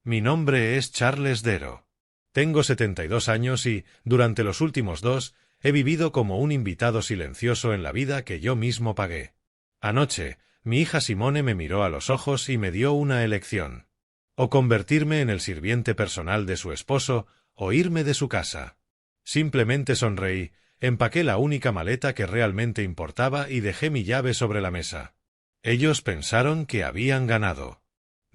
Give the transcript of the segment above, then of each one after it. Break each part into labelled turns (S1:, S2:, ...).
S1: Mi nombre es Charles Darrow. Tengo 72 años y, durante los últimos 2, he vivido como un invitado silencioso en la vida que yo mismo pagué. Anoche, mi hija Simone me miró a los ojos y me dio una elección. O convertirme en el sirviente personal de su esposo, o irme de su casa. Simplemente sonreí, empaqué la única maleta que realmente importaba y dejé mi llave sobre la mesa. Ellos pensaron que habían ganado.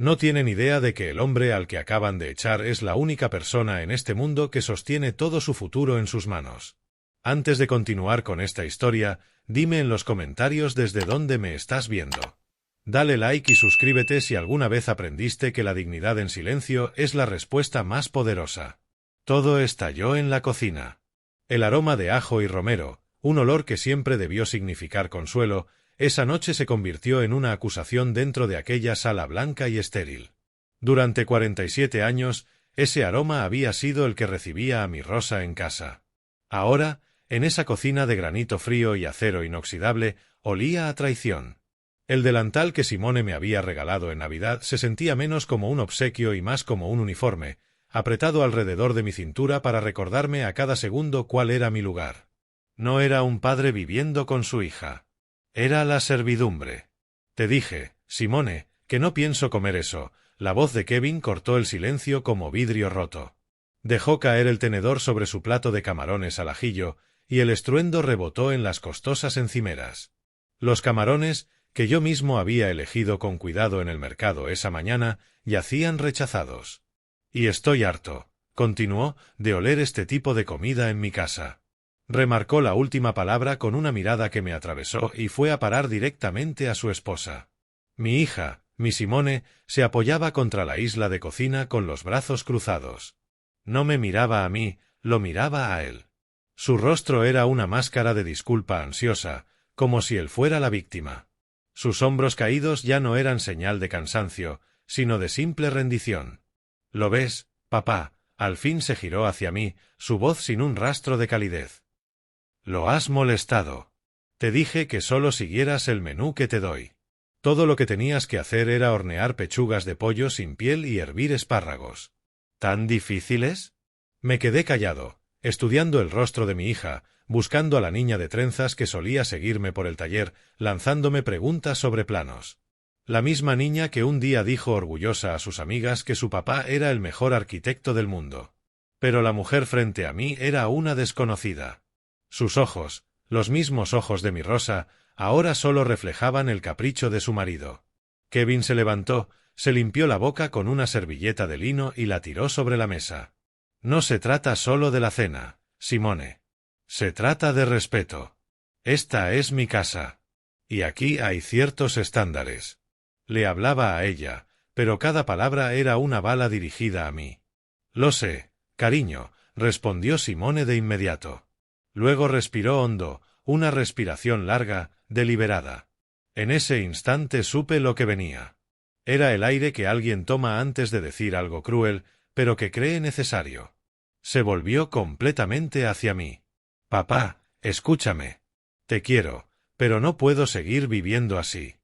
S1: No tienen idea de que el hombre al que acaban de echar es la única persona en este mundo que sostiene todo su futuro en sus manos. Antes de continuar con esta historia, dime en los comentarios desde dónde me estás viendo. Dale like y suscríbete si alguna vez aprendiste que la dignidad en silencio es la respuesta más poderosa. Todo estalló en la cocina. El aroma de ajo y romero, un olor que siempre debió significar consuelo, esa noche se convirtió en una acusación dentro de aquella sala blanca y estéril. Durante 47 años, ese aroma había sido el que recibía a mi Rosa en casa. Ahora, en esa cocina de granito frío y acero inoxidable, olía a traición. El delantal que Simone me había regalado en Navidad se sentía menos como un obsequio y más como un uniforme, apretado alrededor de mi cintura para recordarme a cada segundo cuál era mi lugar. No era un padre viviendo con su hija. Era la servidumbre. Te dije, Simone, que no pienso comer eso. La voz de Kevin cortó el silencio como vidrio roto. Dejó caer el tenedor sobre su plato de camarones al ajillo, y el estruendo rebotó en las costosas encimeras. Los camarones, que yo mismo había elegido con cuidado en el mercado esa mañana, yacían rechazados. Y estoy harto, continuó, de oler este tipo de comida en mi casa. Remarcó la última palabra con una mirada que me atravesó y fue a parar directamente a su esposa. Mi hija, mi Simone, se apoyaba contra la isla de cocina con los brazos cruzados. No me miraba a mí, lo miraba a él. Su rostro era una máscara de disculpa ansiosa, como si él fuera la víctima. Sus hombros caídos ya no eran señal de cansancio, sino de simple rendición. ¿Lo ves, papá? Al fin se giró hacia mí, su voz sin un rastro de calidez. Lo has molestado. Te dije que solo siguieras el menú que te doy. Todo lo que tenías que hacer era hornear pechugas de pollo sin piel y hervir espárragos. ¿Tan difíciles? Me quedé callado, estudiando el rostro de mi hija, buscando a la niña de trenzas que solía seguirme por el taller, lanzándome preguntas sobre planos. La misma niña que un día dijo orgullosa a sus amigas que su papá era el mejor arquitecto del mundo. Pero la mujer frente a mí era una desconocida. Sus ojos, los mismos ojos de mi Rosa, ahora solo reflejaban el capricho de su marido. Kevin se levantó, se limpió la boca con una servilleta de lino y la tiró sobre la mesa. No se trata solo de la cena, Simone. Se trata de respeto. Esta es mi casa. Y aquí hay ciertos estándares. Le hablaba a ella, pero cada palabra era una bala dirigida a mí. Lo sé, cariño, respondió Simone de inmediato. Luego respiró hondo, una respiración larga, deliberada. En ese instante supe lo que venía. Era el aire que alguien toma antes de decir algo cruel, pero que cree necesario. Se volvió completamente hacia mí. Papá, escúchame. Te quiero, pero no puedo seguir viviendo así.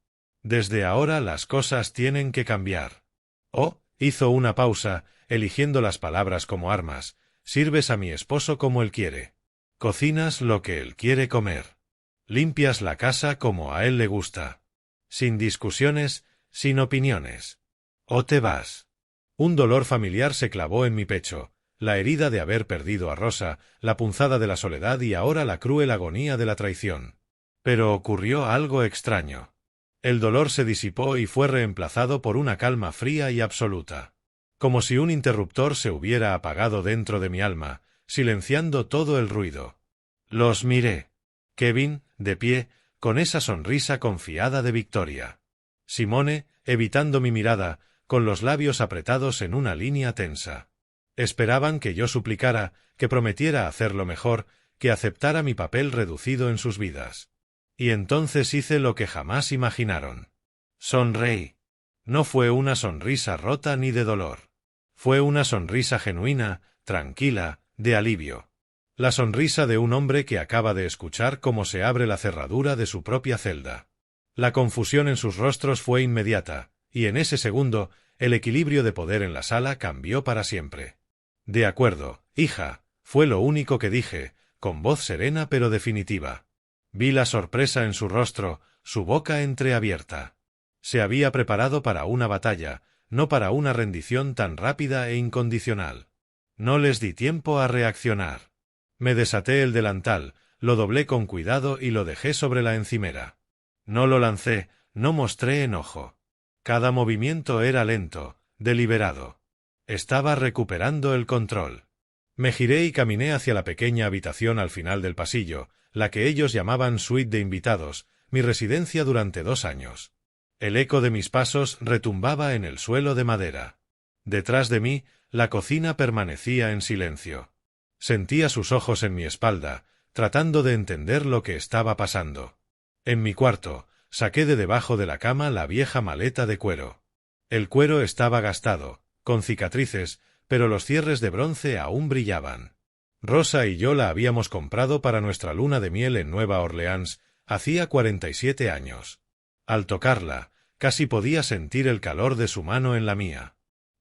S1: Desde ahora las cosas tienen que cambiar. Oh, hizo una pausa, eligiendo las palabras como armas. Sirves a mi esposo como él quiere. Cocinas lo que él quiere comer. Limpias la casa como a él le gusta. Sin discusiones, sin opiniones. O te vas. Un dolor familiar se clavó en mi pecho, la herida de haber perdido a Rosa, la punzada de la soledad y ahora la cruel agonía de la traición. Pero ocurrió algo extraño. El dolor se disipó y fue reemplazado por una calma fría y absoluta. Como si un interruptor se hubiera apagado dentro de mi alma, silenciando todo el ruido. Los miré. Kevin, de pie, con esa sonrisa confiada de victoria. Simone, evitando mi mirada, con los labios apretados en una línea tensa. Esperaban que yo suplicara, que prometiera hacerlo mejor, que aceptara mi papel reducido en sus vidas. Y entonces hice lo que jamás imaginaron. Sonreí. No fue una sonrisa rota ni de dolor. Fue una sonrisa genuina, tranquila, de alivio. La sonrisa de un hombre que acaba de escuchar cómo se abre la cerradura de su propia celda. La confusión en sus rostros fue inmediata, y en ese segundo, el equilibrio de poder en la sala cambió para siempre. «De acuerdo, hija», fue lo único que dije, con voz serena pero definitiva. Vi la sorpresa en su rostro, su boca entreabierta. Se había preparado para una batalla, no para una rendición tan rápida e incondicional. No les di tiempo a reaccionar. Me desaté el delantal, lo doblé con cuidado y lo dejé sobre la encimera. No lo lancé, no mostré enojo. Cada movimiento era lento, deliberado. Estaba recuperando el control. Me giré y caminé hacia la pequeña habitación al final del pasillo, la que ellos llamaban suite de invitados, mi residencia durante 2 años. El eco de mis pasos retumbaba en el suelo de madera. Detrás de mí, la cocina permanecía en silencio. Sentía sus ojos en mi espalda, tratando de entender lo que estaba pasando. En mi cuarto, saqué de debajo de la cama la vieja maleta de cuero. El cuero estaba gastado, con cicatrices, pero los cierres de bronce aún brillaban. Rosa y yo la habíamos comprado para nuestra luna de miel en Nueva Orleans, hacía 47 años. Al tocarla, casi podía sentir el calor de su mano en la mía.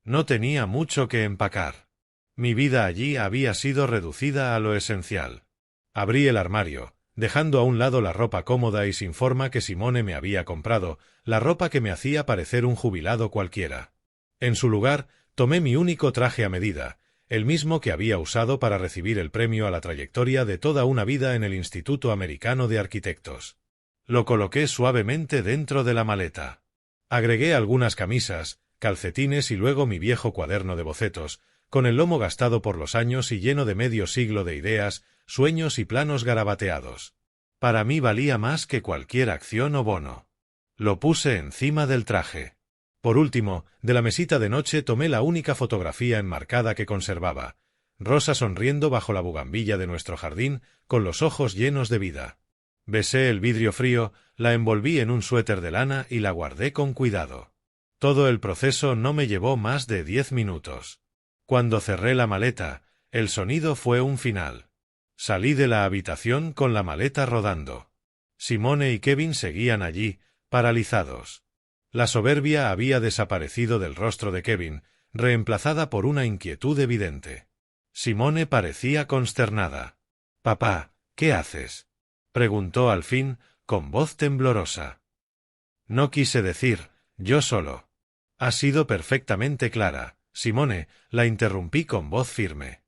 S1: No tenía mucho que empacar. Mi vida allí había sido reducida a lo esencial. Abrí el armario, dejando a un lado la ropa cómoda y sin forma que Simone me había comprado, la ropa que me hacía parecer un jubilado cualquiera. En su lugar, tomé mi único traje a medida, el mismo que había usado para recibir el premio a la trayectoria de toda una vida en el Instituto Americano de Arquitectos. Lo coloqué suavemente dentro de la maleta. Agregué algunas camisas, calcetines y luego mi viejo cuaderno de bocetos, con el lomo gastado por los años y lleno de medio siglo de ideas, sueños y planos garabateados. Para mí valía más que cualquier acción o bono. Lo puse encima del traje. Por último, de la mesita de noche tomé la única fotografía enmarcada que conservaba, Rosa sonriendo bajo la bugambilla de nuestro jardín, con los ojos llenos de vida. Besé el vidrio frío, la envolví en un suéter de lana y la guardé con cuidado. Todo el proceso no me llevó más de 10 minutos. Cuando cerré la maleta, el sonido fue un final. Salí de la habitación con la maleta rodando. Simone y Kevin seguían allí, paralizados. La soberbia había desaparecido del rostro de Kevin, reemplazada por una inquietud evidente. Simone parecía consternada. «Papá, ¿qué haces?», preguntó al fin, con voz temblorosa. «No quise decir, yo solo». «Ha sido perfectamente clara, Simone», la interrumpí con voz firme.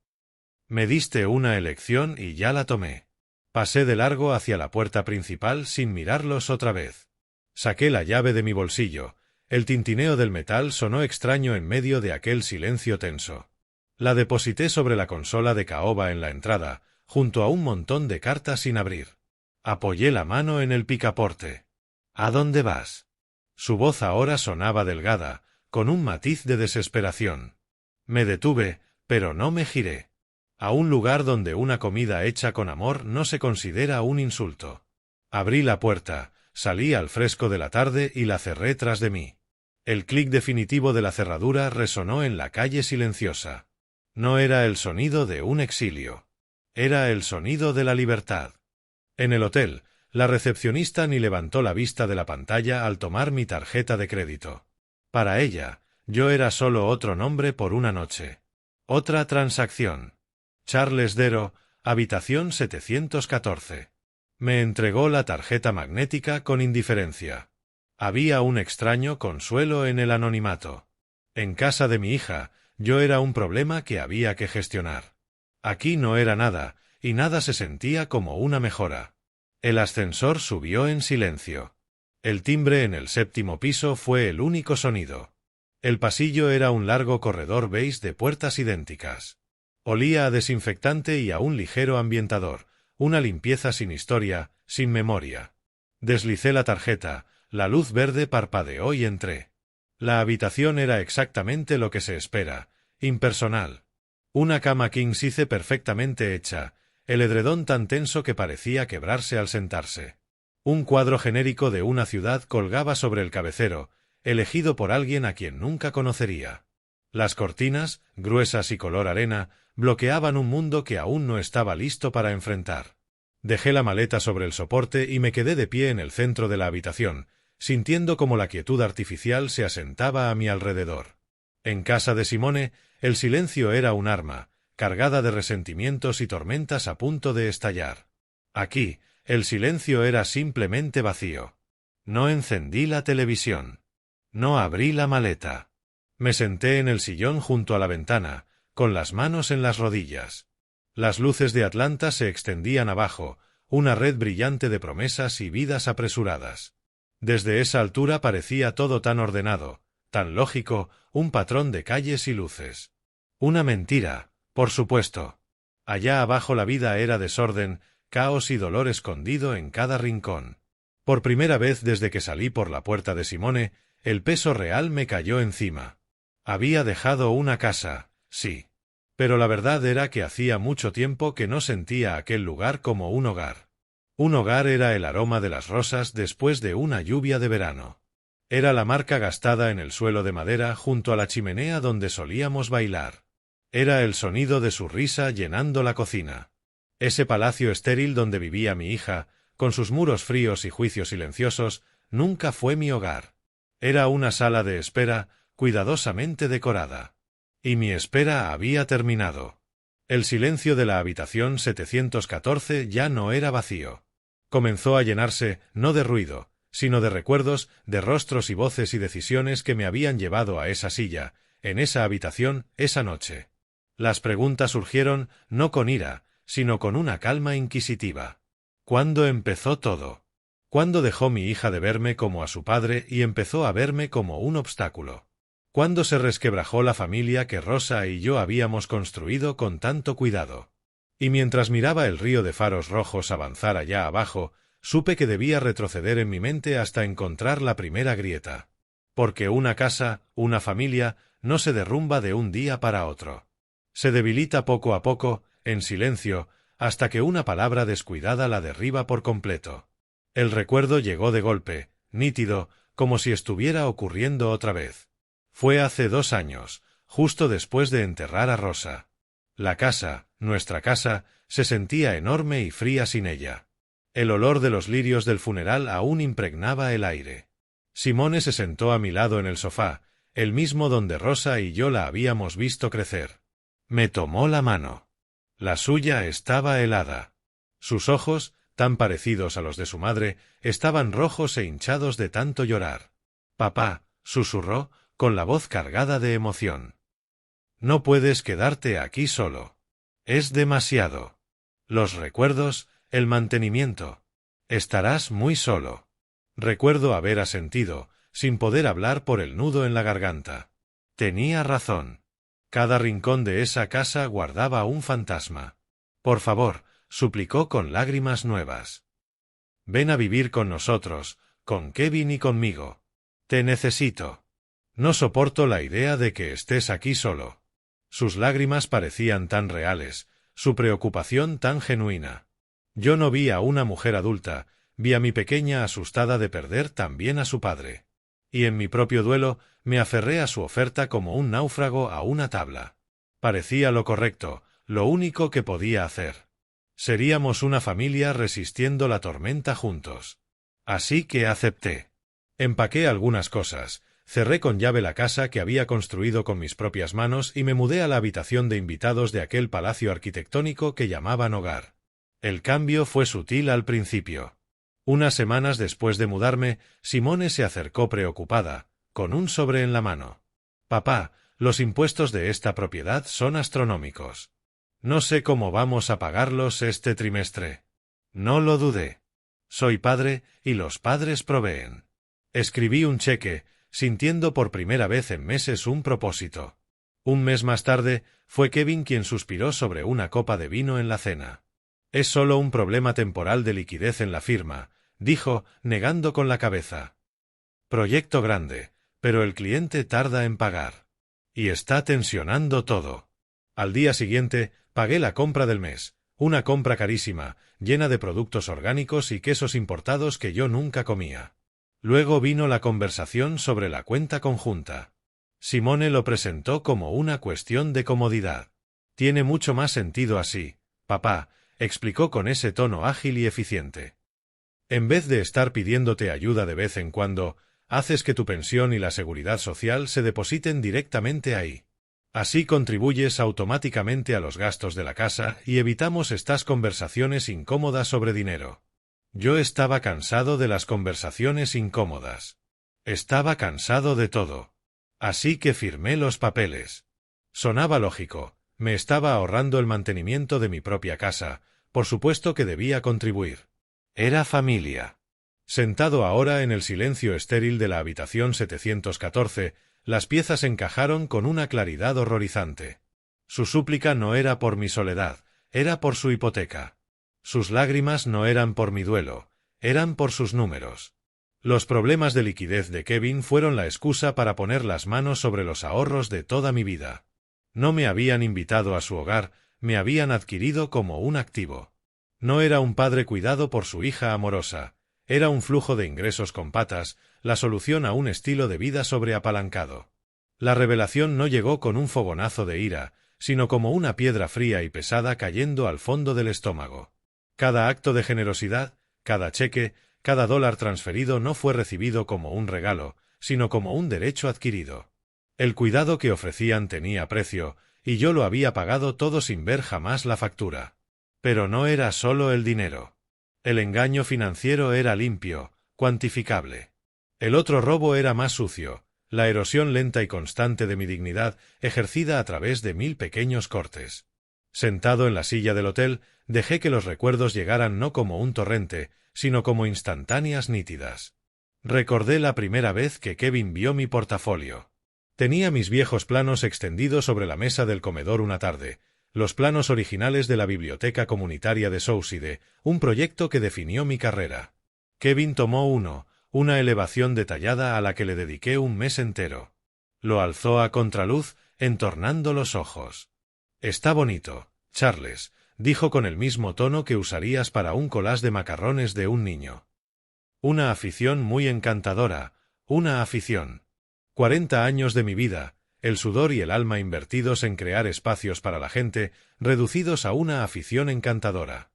S1: «Me diste una elección y ya la tomé». Pasé de largo hacia la puerta principal sin mirarlos otra vez. Saqué la llave de mi bolsillo. El tintineo del metal sonó extraño en medio de aquel silencio tenso. La deposité sobre la consola de caoba en la entrada, junto a un montón de cartas sin abrir. Apoyé la mano en el picaporte. «¿A dónde vas?». Su voz ahora sonaba delgada, con un matiz de desesperación. Me detuve, pero no me giré. A un lugar donde una comida hecha con amor no se considera un insulto. Abrí la puerta, salí al fresco de la tarde y la cerré tras de mí. El clic definitivo de la cerradura resonó en la calle silenciosa. No era el sonido de un exilio. Era el sonido de la libertad. En el hotel, la recepcionista ni levantó la vista de la pantalla al tomar mi tarjeta de crédito. Para ella, yo era solo otro nombre por una noche. Otra transacción. Charles Darrow, habitación 714. Me entregó la tarjeta magnética con indiferencia. Había un extraño consuelo en el anonimato. En casa de mi hija, yo era un problema que había que gestionar. Aquí no era nada, y nada se sentía como una mejora. El ascensor subió en silencio. El timbre en el 7º piso fue el único sonido. El pasillo era un largo corredor beige de puertas idénticas. Olía a desinfectante y a un ligero ambientador, una limpieza sin historia, sin memoria. Deslicé la tarjeta, la luz verde parpadeó y entré. La habitación era exactamente lo que se espera, impersonal. Una cama king size perfectamente hecha, el edredón tan tenso que parecía quebrarse al sentarse. Un cuadro genérico de una ciudad colgaba sobre el cabecero, elegido por alguien a quien nunca conocería. Las cortinas, gruesas y color arena, bloqueaban un mundo que aún no estaba listo para enfrentar. Dejé la maleta sobre el soporte y me quedé de pie en el centro de la habitación, sintiendo como la quietud artificial se asentaba a mi alrededor. En casa de Simone, el silencio era un arma, cargada de resentimientos y tormentas a punto de estallar. Aquí, el silencio era simplemente vacío. No encendí la televisión. No abrí la maleta. Me senté en el sillón junto a la ventana, con las manos en las rodillas. Las luces de Atlanta se extendían abajo, una red brillante de promesas y vidas apresuradas. Desde esa altura parecía todo tan ordenado, tan lógico, un patrón de calles y luces. Una mentira, por supuesto. Allá abajo la vida era desorden, caos y dolor escondido en cada rincón. Por primera vez desde que salí por la puerta de Simone, el peso real me cayó encima. Había dejado una casa, sí. Pero la verdad era que hacía mucho tiempo que no sentía aquel lugar como un hogar. Un hogar era el aroma de las rosas después de una lluvia de verano. Era la marca gastada en el suelo de madera junto a la chimenea donde solíamos bailar. Era el sonido de su risa llenando la cocina. Ese palacio estéril donde vivía mi hija, con sus muros fríos y juicios silenciosos, nunca fue mi hogar. Era una sala de espera, cuidadosamente decorada. Y mi espera había terminado. El silencio de la habitación 714 ya no era vacío. Comenzó a llenarse, no de ruido, sino de recuerdos, de rostros y voces y decisiones que me habían llevado a esa silla, en esa habitación, esa noche. Las preguntas surgieron, no con ira, sino con una calma inquisitiva. ¿Cuándo empezó todo? ¿Cuándo dejó mi hija de verme como a su padre y empezó a verme como un obstáculo? ¿Cuándo se resquebrajó la familia que Rosa y yo habíamos construido con tanto cuidado? Y mientras miraba el río de faros rojos avanzar allá abajo, supe que debía retroceder en mi mente hasta encontrar la primera grieta. Porque una casa, una familia, no se derrumba de un día para otro. Se debilita poco a poco, en silencio, hasta que una palabra descuidada la derriba por completo. El recuerdo llegó de golpe, nítido, como si estuviera ocurriendo otra vez. Fue hace 2 años, justo después de enterrar a Rosa. La casa, nuestra casa, se sentía enorme y fría sin ella. El olor de los lirios del funeral aún impregnaba el aire. Simone se sentó a mi lado en el sofá, el mismo donde Rosa y yo la habíamos visto crecer. Me tomó la mano. La suya estaba helada. Sus ojos, tan parecidos a los de su madre, estaban rojos e hinchados de tanto llorar. «Papá», susurró, con la voz cargada de emoción. «No puedes quedarte aquí solo. Es demasiado. Los recuerdos, el mantenimiento. Estarás muy solo». Recuerdo haber asentido, sin poder hablar por el nudo en la garganta. Tenía razón. Cada rincón de esa casa guardaba un fantasma. «Por favor», suplicó con lágrimas nuevas. «Ven a vivir con nosotros, con Kevin y conmigo. Te necesito. No soporto la idea de que estés aquí solo». Sus lágrimas parecían tan reales, su preocupación tan genuina. Yo no vi a una mujer adulta, vi a mi pequeña asustada de perder también a su padre. Y en mi propio duelo, me aferré a su oferta como un náufrago a una tabla. Parecía lo correcto, lo único que podía hacer. Seríamos una familia resistiendo la tormenta juntos. Así que acepté. Empaqué algunas cosas, cerré con llave la casa que había construido con mis propias manos y me mudé a la habitación de invitados de aquel palacio arquitectónico que llamaban hogar. El cambio fue sutil al principio. Unas semanas después de mudarme, Simone se acercó preocupada, con un sobre en la mano. «Papá, los impuestos de esta propiedad son astronómicos. No sé cómo vamos a pagarlos este trimestre». No lo dudé. Soy padre, y los padres proveen. Escribí un cheque, sintiendo por primera vez en meses un propósito. Un mes más tarde, fue Kevin quien suspiró sobre una copa de vino en la cena. «Es solo un problema temporal de liquidez en la firma», dijo, negando con la cabeza. «Proyecto grande, pero el cliente tarda en pagar. Y está tensionando todo». Al día siguiente, pagué la compra del mes, una compra carísima, llena de productos orgánicos y quesos importados que yo nunca comía. Luego vino la conversación sobre la cuenta conjunta. Simone lo presentó como una cuestión de comodidad. «Tiene mucho más sentido así, papá», explicó con ese tono ágil y eficiente. «En vez de estar pidiéndote ayuda de vez en cuando, haces que tu pensión y la seguridad social se depositen directamente ahí. Así contribuyes automáticamente a los gastos de la casa y evitamos estas conversaciones incómodas sobre dinero. Yo estaba cansado de las conversaciones incómodas. Estaba cansado de todo. Así que firmé los papeles. Sonaba lógico, me estaba ahorrando el mantenimiento de mi propia casa, por supuesto que debía contribuir. Era familia. Sentado ahora en el silencio estéril de la habitación 714, las piezas encajaron con una claridad horrorizante. Su súplica no era por mi soledad, era por su hipoteca. Sus lágrimas no eran por mi duelo, eran por sus números. Los problemas de liquidez de Kevin fueron la excusa para poner las manos sobre los ahorros de toda mi vida. No me habían invitado a su hogar, me habían adquirido como un activo. No era un padre cuidado por su hija amorosa, era un flujo de ingresos con patas, la solución a un estilo de vida sobreapalancado. La revelación no llegó con un fogonazo de ira, sino como una piedra fría y pesada cayendo al fondo del estómago. Cada acto de generosidad, cada cheque, cada dólar transferido no fue recibido como un regalo, sino como un derecho adquirido. El cuidado que ofrecían tenía precio, y yo lo había pagado todo sin ver jamás la factura. Pero no era solo el dinero. El engaño financiero era limpio, cuantificable. El otro robo era más sucio, la erosión lenta y constante de mi dignidad ejercida a través de 1000 pequeños cortes. Sentado en la silla del hotel, dejé que los recuerdos llegaran no como un torrente, sino como instantáneas nítidas. Recordé la primera vez que Kevin vio mi portafolio. Tenía mis viejos planos extendidos sobre la mesa del comedor una tarde, los planos originales de la biblioteca comunitaria de Southside, un proyecto que definió mi carrera. Kevin tomó uno, una elevación detallada a la que le dediqué un mes entero. Lo alzó a contraluz, entornando los ojos. «Está bonito, Charles», dijo con el mismo tono que usarías para un collage de macarrones de un niño. Una afición muy encantadora, una afición. 40 años de mi vida, el sudor y el alma invertidos en crear espacios para la gente, reducidos a una afición encantadora.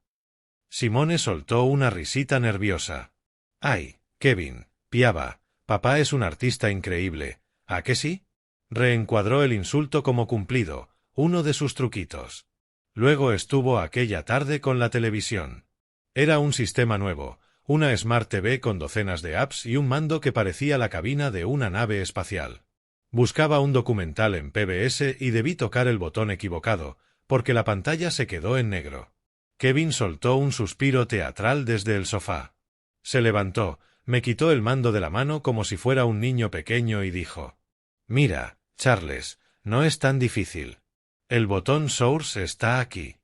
S1: Simone soltó una risita nerviosa. «Ay, Kevin», piaba, «papá es un artista increíble, ¿a que sí?». Reencuadró el insulto como cumplido, uno de sus truquitos. Luego estuvo aquella tarde con la televisión. Era un sistema nuevo, una Smart TV con docenas de apps y un mando que parecía la cabina de una nave espacial. Buscaba un documental en PBS y debí tocar el botón equivocado, porque la pantalla se quedó en negro. Kevin soltó un suspiro teatral desde el sofá. Se levantó, me quitó el mando de la mano como si fuera un niño pequeño y dijo: «Mira, Charles, no es tan difícil. El botón Source está aquí.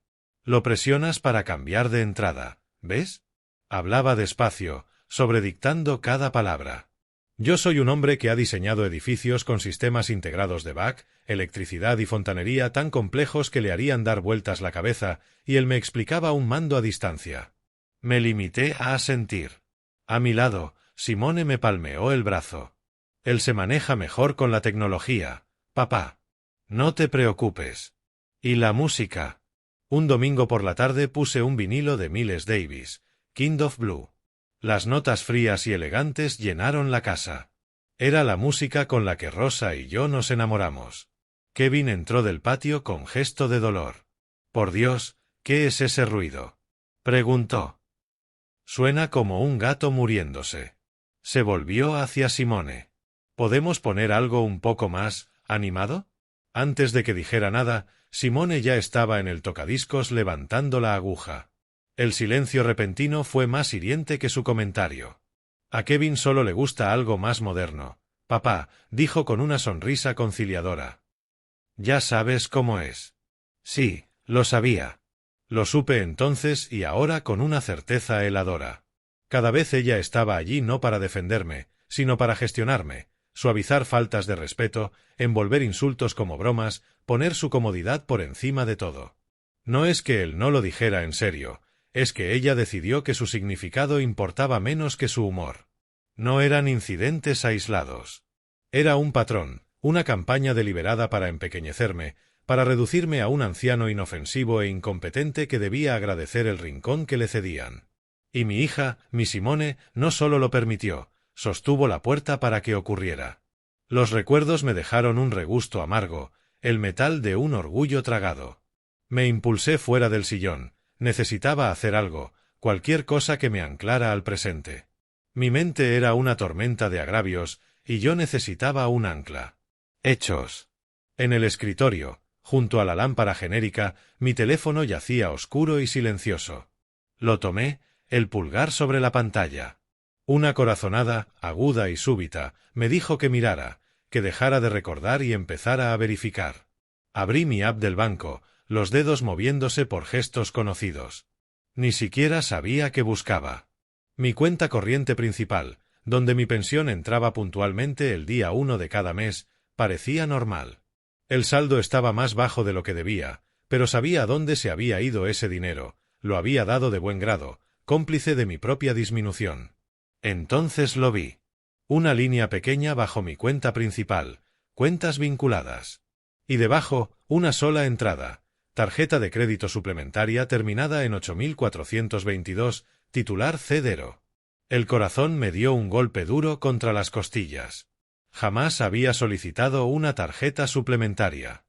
S1: Lo presionas para cambiar de entrada, ¿ves?». Hablaba despacio, sobredictando cada palabra. Yo soy un hombre que ha diseñado edificios con sistemas integrados de back, electricidad y fontanería tan complejos que le harían dar vueltas la cabeza, y él me explicaba un mando a distancia. Me limité a asentir. A mi lado, Simone me palmeó el brazo. «Él se maneja mejor con la tecnología, papá. No te preocupes». «¿Y la música?». Un domingo por la tarde puse un vinilo de Miles Davis, Kind of Blue. Las notas frías y elegantes llenaron la casa. Era la música con la que Rosa y yo nos enamoramos. Kevin entró del patio con gesto de dolor. «Por Dios, ¿qué es ese ruido?», preguntó. «Suena como un gato muriéndose». Se volvió hacia Simone. «¿Podemos poner algo un poco más animado?». Antes de que dijera nada, Simone ya estaba en el tocadiscos levantando la aguja. El silencio repentino fue más hiriente que su comentario. «A Kevin solo le gusta algo más moderno, papá», dijo con una sonrisa conciliadora. «Ya sabes cómo es». Sí, lo sabía. Lo supe entonces y ahora con una certeza heladora. Cada vez ella estaba allí no para defenderme, sino para gestionarme, suavizar faltas de respeto, envolver insultos como bromas, poner su comodidad por encima de todo. No es que él no lo dijera en serio, es que ella decidió que su significado importaba menos que su humor. No eran incidentes aislados. Era un patrón, una campaña deliberada para empequeñecerme, para reducirme a un anciano inofensivo e incompetente que debía agradecer el rincón que le cedían. Y mi hija, mi Simone, no solo lo permitió, sostuvo la puerta para que ocurriera. Los recuerdos me dejaron un regusto amargo, el metal de un orgullo tragado. Me impulsé fuera del sillón, necesitaba hacer algo, cualquier cosa que me anclara al presente. Mi mente era una tormenta de agravios, y yo necesitaba un ancla. Hechos. En el escritorio, junto a la lámpara genérica, mi teléfono yacía oscuro y silencioso. Lo tomé, el pulgar sobre la pantalla. Una corazonada, aguda y súbita, me dijo que mirara, que dejara de recordar y empezara a verificar. Abrí mi app del banco, los dedos moviéndose por gestos conocidos. Ni siquiera sabía qué buscaba. Mi cuenta corriente principal, donde mi pensión entraba puntualmente el día 1 de cada mes, parecía normal. El saldo estaba más bajo de lo que debía, pero sabía dónde se había ido ese dinero, lo había dado de buen grado, cómplice de mi propia disminución. Entonces lo vi. Una línea pequeña bajo mi cuenta principal, cuentas vinculadas. Y debajo, una sola entrada, tarjeta de crédito suplementaria terminada en 8422, titular Cedero. El corazón me dio un golpe duro contra las costillas. Jamás había solicitado una tarjeta suplementaria.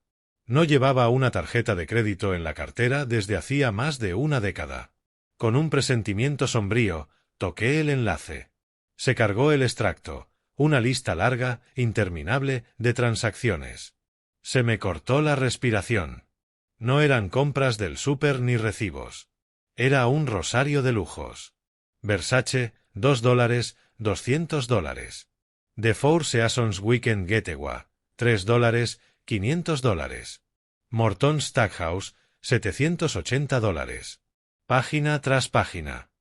S1: No llevaba una tarjeta de crédito en la cartera desde hacía más de una década. Con un presentimiento sombrío, toqué el enlace. Se cargó el extracto, una lista larga, interminable, de transacciones. Se me cortó la respiración. No eran compras del súper ni recibos. Era un rosario de lujos. Versace, $2, $200. The Four Seasons Weekend Getaway, $3, $500. Morton Stackhouse, $780. Página tras página.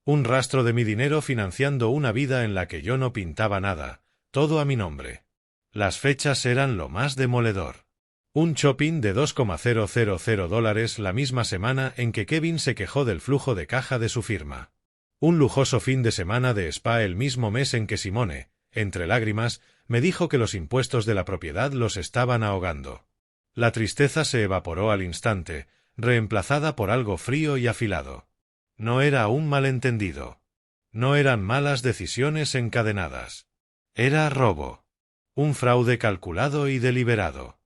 S1: Un rastro de mi dinero financiando una vida en la que yo no pintaba nada, todo a mi nombre. Las fechas eran lo más demoledor. Un shopping de $2,000 la misma semana en que Kevin se quejó del flujo de caja de su firma. Un lujoso fin de semana de spa el mismo mes en que Simone, entre lágrimas, me dijo que los impuestos de la propiedad los estaban ahogando. La tristeza se evaporó al instante, reemplazada por algo frío y afilado. No era un malentendido. No eran malas decisiones encadenadas. Era robo. Un fraude calculado y deliberado.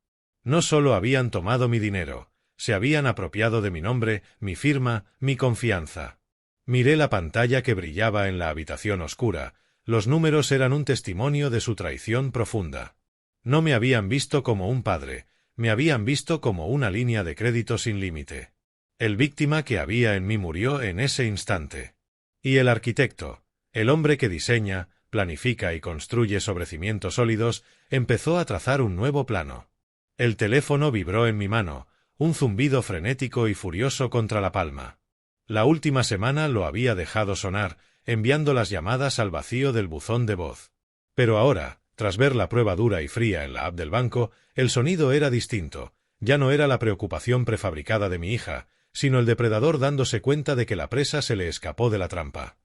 S1: No solo habían tomado mi dinero, se habían apropiado de mi nombre, mi firma, mi confianza. Miré la pantalla que brillaba en la habitación oscura. Los números eran un testimonio de su traición profunda. No me habían visto como un padre, me habían visto como una línea de crédito sin límite. El víctima que había en mí murió en ese instante. Y el arquitecto, el hombre que diseña, planifica y construye sobre cimientos sólidos, empezó a trazar un nuevo plano. El teléfono vibró en mi mano, un zumbido frenético y furioso contra la palma. La última semana lo había dejado sonar, enviando las llamadas al vacío del buzón de voz. Pero ahora, tras ver la prueba dura y fría en la app del banco, el sonido era distinto. Ya no era la preocupación prefabricada de mi hija, sino el depredador dándose cuenta de que la presa se le escapó de la trampa.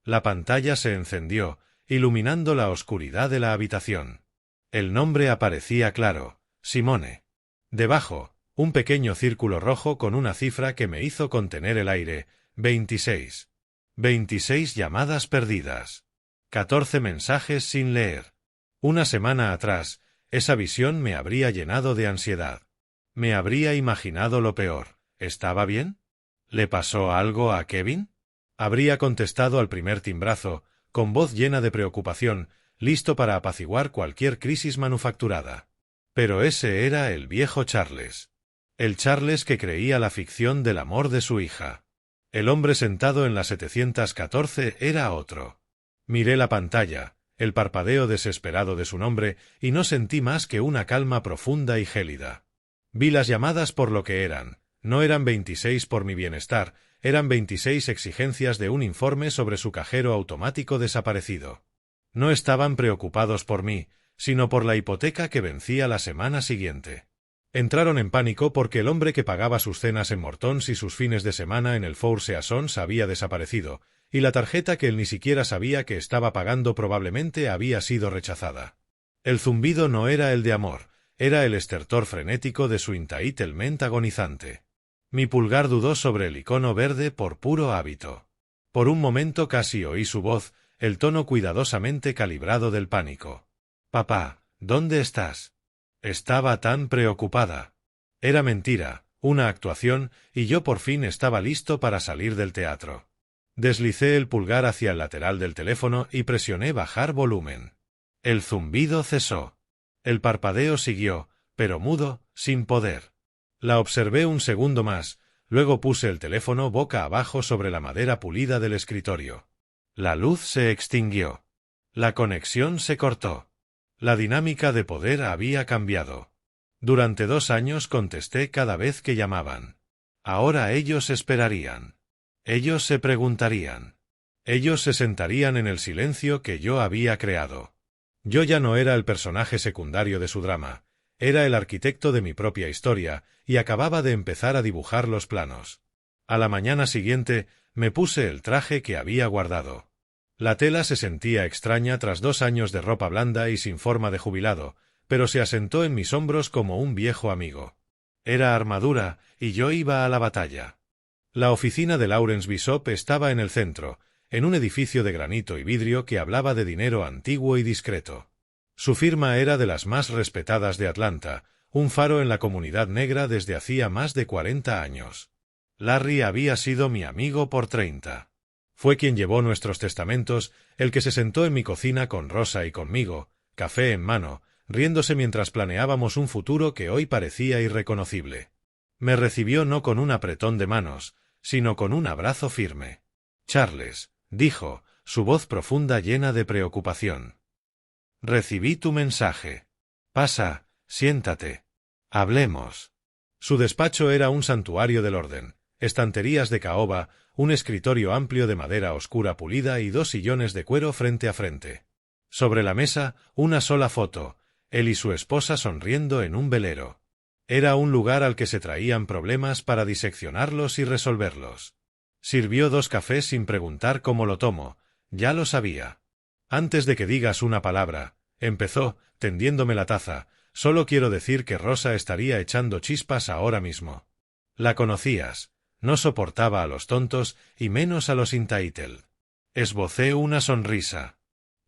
S1: La pantalla se encendió, iluminando la oscuridad de la habitación. El nombre aparecía claro, Simone. Debajo, un pequeño círculo rojo con una cifra que me hizo contener el aire, 26. 26 llamadas perdidas. 14 mensajes sin leer. Una semana atrás, esa visión me habría llenado de ansiedad. Me habría imaginado lo peor. ¿Estaba bien? ¿Le pasó algo a Kevin? Habría contestado al primer timbrazo, con voz llena de preocupación, listo para apaciguar cualquier crisis manufacturada. Pero ese era el viejo Charles. El Charles que creía la ficción del amor de su hija. El hombre sentado en la 714 era otro. Miré la pantalla, el parpadeo desesperado de su nombre, y no sentí más que una calma profunda y gélida. Vi las llamadas por lo que eran. No eran 26 por mi bienestar, eran 26 exigencias de un informe sobre su cajero automático desaparecido. No estaban preocupados por mí, sino por la hipoteca que vencía la semana siguiente. Entraron en pánico porque el hombre que pagaba sus cenas en Mortons y sus fines de semana en el Four Seasons había desaparecido, y la tarjeta que él ni siquiera sabía que estaba pagando probablemente había sido rechazada. El zumbido no era el de amor, era el estertor frenético de su entitlement agonizante. Mi pulgar dudó sobre el icono verde por puro hábito. Por un momento casi oí su voz, el tono cuidadosamente calibrado del pánico. «Papá, ¿dónde estás?» Estaba tan preocupada. Era mentira, una actuación, y yo por fin estaba listo para salir del teatro. Deslicé el pulgar hacia el lateral del teléfono y presioné bajar volumen. El zumbido cesó. El parpadeo siguió, pero mudo, sin poder. La observé un segundo más, luego puse el teléfono boca abajo sobre la madera pulida del escritorio. La luz se extinguió. La conexión se cortó. La dinámica de poder había cambiado. Durante 2 años contesté cada vez que llamaban. Ahora ellos esperarían. Ellos se preguntarían. Ellos se sentarían en el silencio que yo había creado. Yo ya no era el personaje secundario de su drama, era el arquitecto de mi propia historia, y acababa de empezar a dibujar los planos. A la mañana siguiente me puse el traje que había guardado. La tela se sentía extraña tras 2 años de ropa blanda y sin forma de jubilado, pero se asentó en mis hombros como un viejo amigo. Era armadura, y yo iba a la batalla. La oficina de Laurence Bishop estaba en el centro, en un edificio de granito y vidrio que hablaba de dinero antiguo y discreto. Su firma era de las más respetadas de Atlanta, un faro en la comunidad negra desde hacía más de 40 años. Larry había sido mi amigo por 30. Fue quien llevó nuestros testamentos, el que se sentó en mi cocina con Rosa y conmigo, café en mano, riéndose mientras planeábamos un futuro que hoy parecía irreconocible. Me recibió no con un apretón de manos, sino con un abrazo firme. «Charles», dijo, su voz profunda llena de preocupación. «Recibí tu mensaje. Pasa, siéntate. Hablemos». Su despacho era un santuario del orden, estanterías de caoba, un escritorio amplio de madera oscura pulida y 2 sillones de cuero frente a frente. Sobre la mesa, una sola foto, él y su esposa sonriendo en un velero. Era un lugar al que se traían problemas para diseccionarlos y resolverlos. Sirvió 2 cafés sin preguntar cómo lo tomo, ya lo sabía. «Antes de que digas una palabra», empezó, tendiéndome la taza, «solo quiero decir que Rosa estaría echando chispas ahora mismo. La conocías, no soportaba a los tontos y menos a los entitled». Esbocé una sonrisa.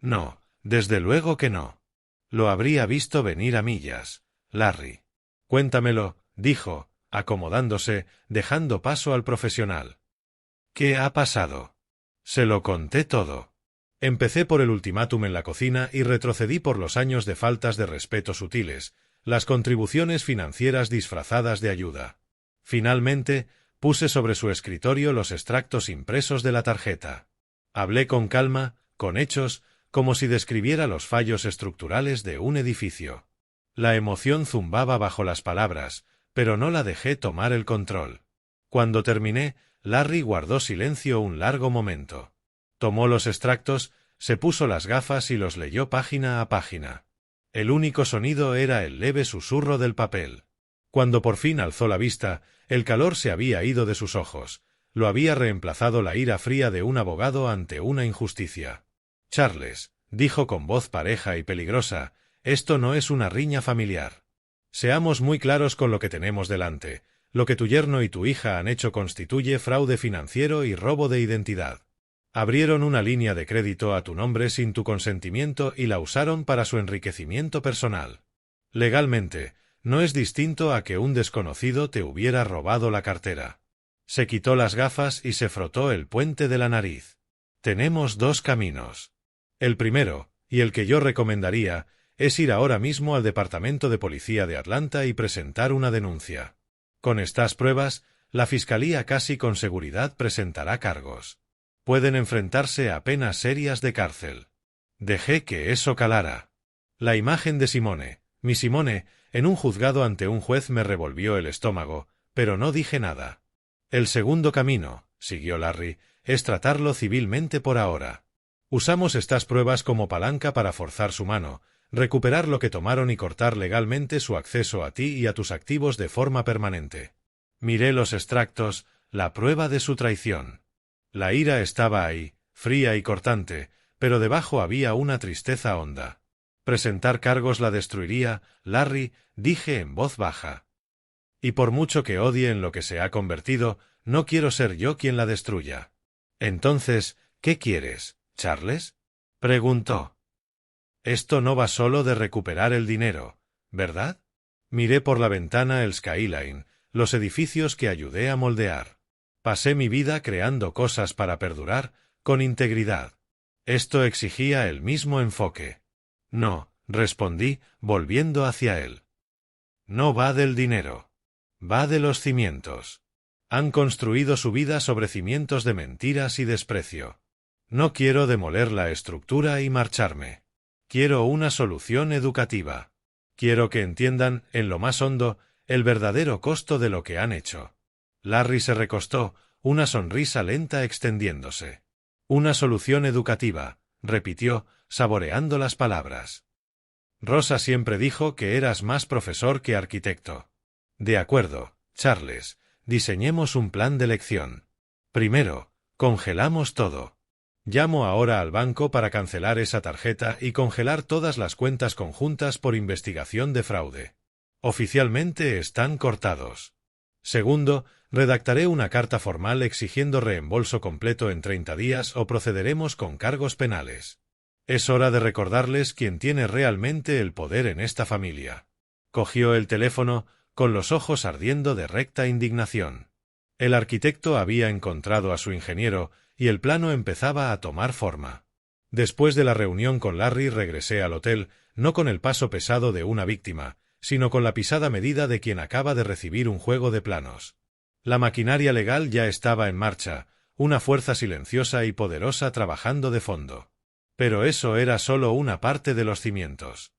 S1: «No, desde luego que no. Lo habría visto venir a millas, Larry». «Cuéntamelo», dijo, acomodándose, dejando paso al profesional. «¿Qué ha pasado?» Se lo conté todo. Empecé por el ultimátum en la cocina y retrocedí por los años de faltas de respeto sutiles, las contribuciones financieras disfrazadas de ayuda. Finalmente, puse sobre su escritorio los extractos impresos de la tarjeta. Hablé con calma, con hechos, como si describiera los fallos estructurales de un edificio. La emoción zumbaba bajo las palabras, pero no la dejé tomar el control. Cuando terminé, Larry guardó silencio un largo momento. Tomó los extractos, se puso las gafas y los leyó página a página. El único sonido era el leve susurro del papel. Cuando por fin alzó la vista, el calor se había ido de sus ojos. Lo había reemplazado la ira fría de un abogado ante una injusticia. «Charles», dijo con voz pareja y peligrosa, «esto no es una riña familiar. Seamos muy claros con lo que tenemos delante. Lo que tu yerno y tu hija han hecho constituye fraude financiero y robo de identidad. Abrieron una línea de crédito a tu nombre sin tu consentimiento y la usaron para su enriquecimiento personal. Legalmente, no es distinto a que un desconocido te hubiera robado la cartera». Se quitó las gafas y se frotó el puente de la nariz. «Tenemos 2 caminos. El primero, y el que yo recomendaría, es ir ahora mismo al Departamento de Policía de Atlanta y presentar una denuncia. Con estas pruebas, la Fiscalía casi con seguridad presentará cargos. Pueden enfrentarse a penas serias de cárcel». Dejé que eso calara. La imagen de Simone, mi Simone, en un juzgado ante un juez me revolvió el estómago, pero no dije nada. «El segundo camino», siguió Larry, «es tratarlo civilmente por ahora. Usamos estas pruebas como palanca para forzar su mano, recuperar lo que tomaron y cortar legalmente su acceso a ti y a tus activos de forma permanente». Miré los extractos, la prueba de su traición. La ira estaba ahí, fría y cortante, pero debajo había una tristeza honda. «Presentar cargos la destruiría, Larry», dije en voz baja. «Y por mucho que odie en lo que se ha convertido, no quiero ser yo quien la destruya». «Entonces, ¿qué quieres, Charles?». Preguntó. Esto no va solo de recuperar el dinero, ¿verdad? Miré por la ventana el skyline, los edificios que ayudé a moldear. Pasé mi vida creando cosas para perdurar, con integridad. Esto exigía el mismo enfoque. No, respondí, volviendo hacia él. No va del dinero. Va de los cimientos. Han construido su vida sobre cimientos de mentiras y desprecio. No quiero demoler la estructura y marcharme. Quiero una solución educativa. Quiero que entiendan, en lo más hondo, el verdadero costo de lo que han hecho. Larry se recostó, una sonrisa lenta extendiéndose. Una solución educativa, repitió, saboreando las palabras. Rosa siempre dijo que eras más profesor que arquitecto. De acuerdo, Charles, diseñemos un plan de lección. Primero, congelamos todo. Llamo ahora al banco para cancelar esa tarjeta y congelar todas las cuentas conjuntas por investigación de fraude. Oficialmente están cortados. Segundo, redactaré una carta formal exigiendo reembolso completo en 30 días o procederemos con cargos penales. Es hora de recordarles quién tiene realmente el poder en esta familia. Cogió el teléfono, con los ojos ardiendo de recta indignación. El arquitecto había encontrado a su ingeniero, y el plano empezaba a tomar forma. Después de la reunión con Larry regresé al hotel, no con el paso pesado de una víctima, sino con la pisada medida de quien acaba de recibir un juego de planos. La maquinaria legal ya estaba en marcha, una fuerza silenciosa y poderosa trabajando de fondo. Pero eso era solo una parte de los cimientos.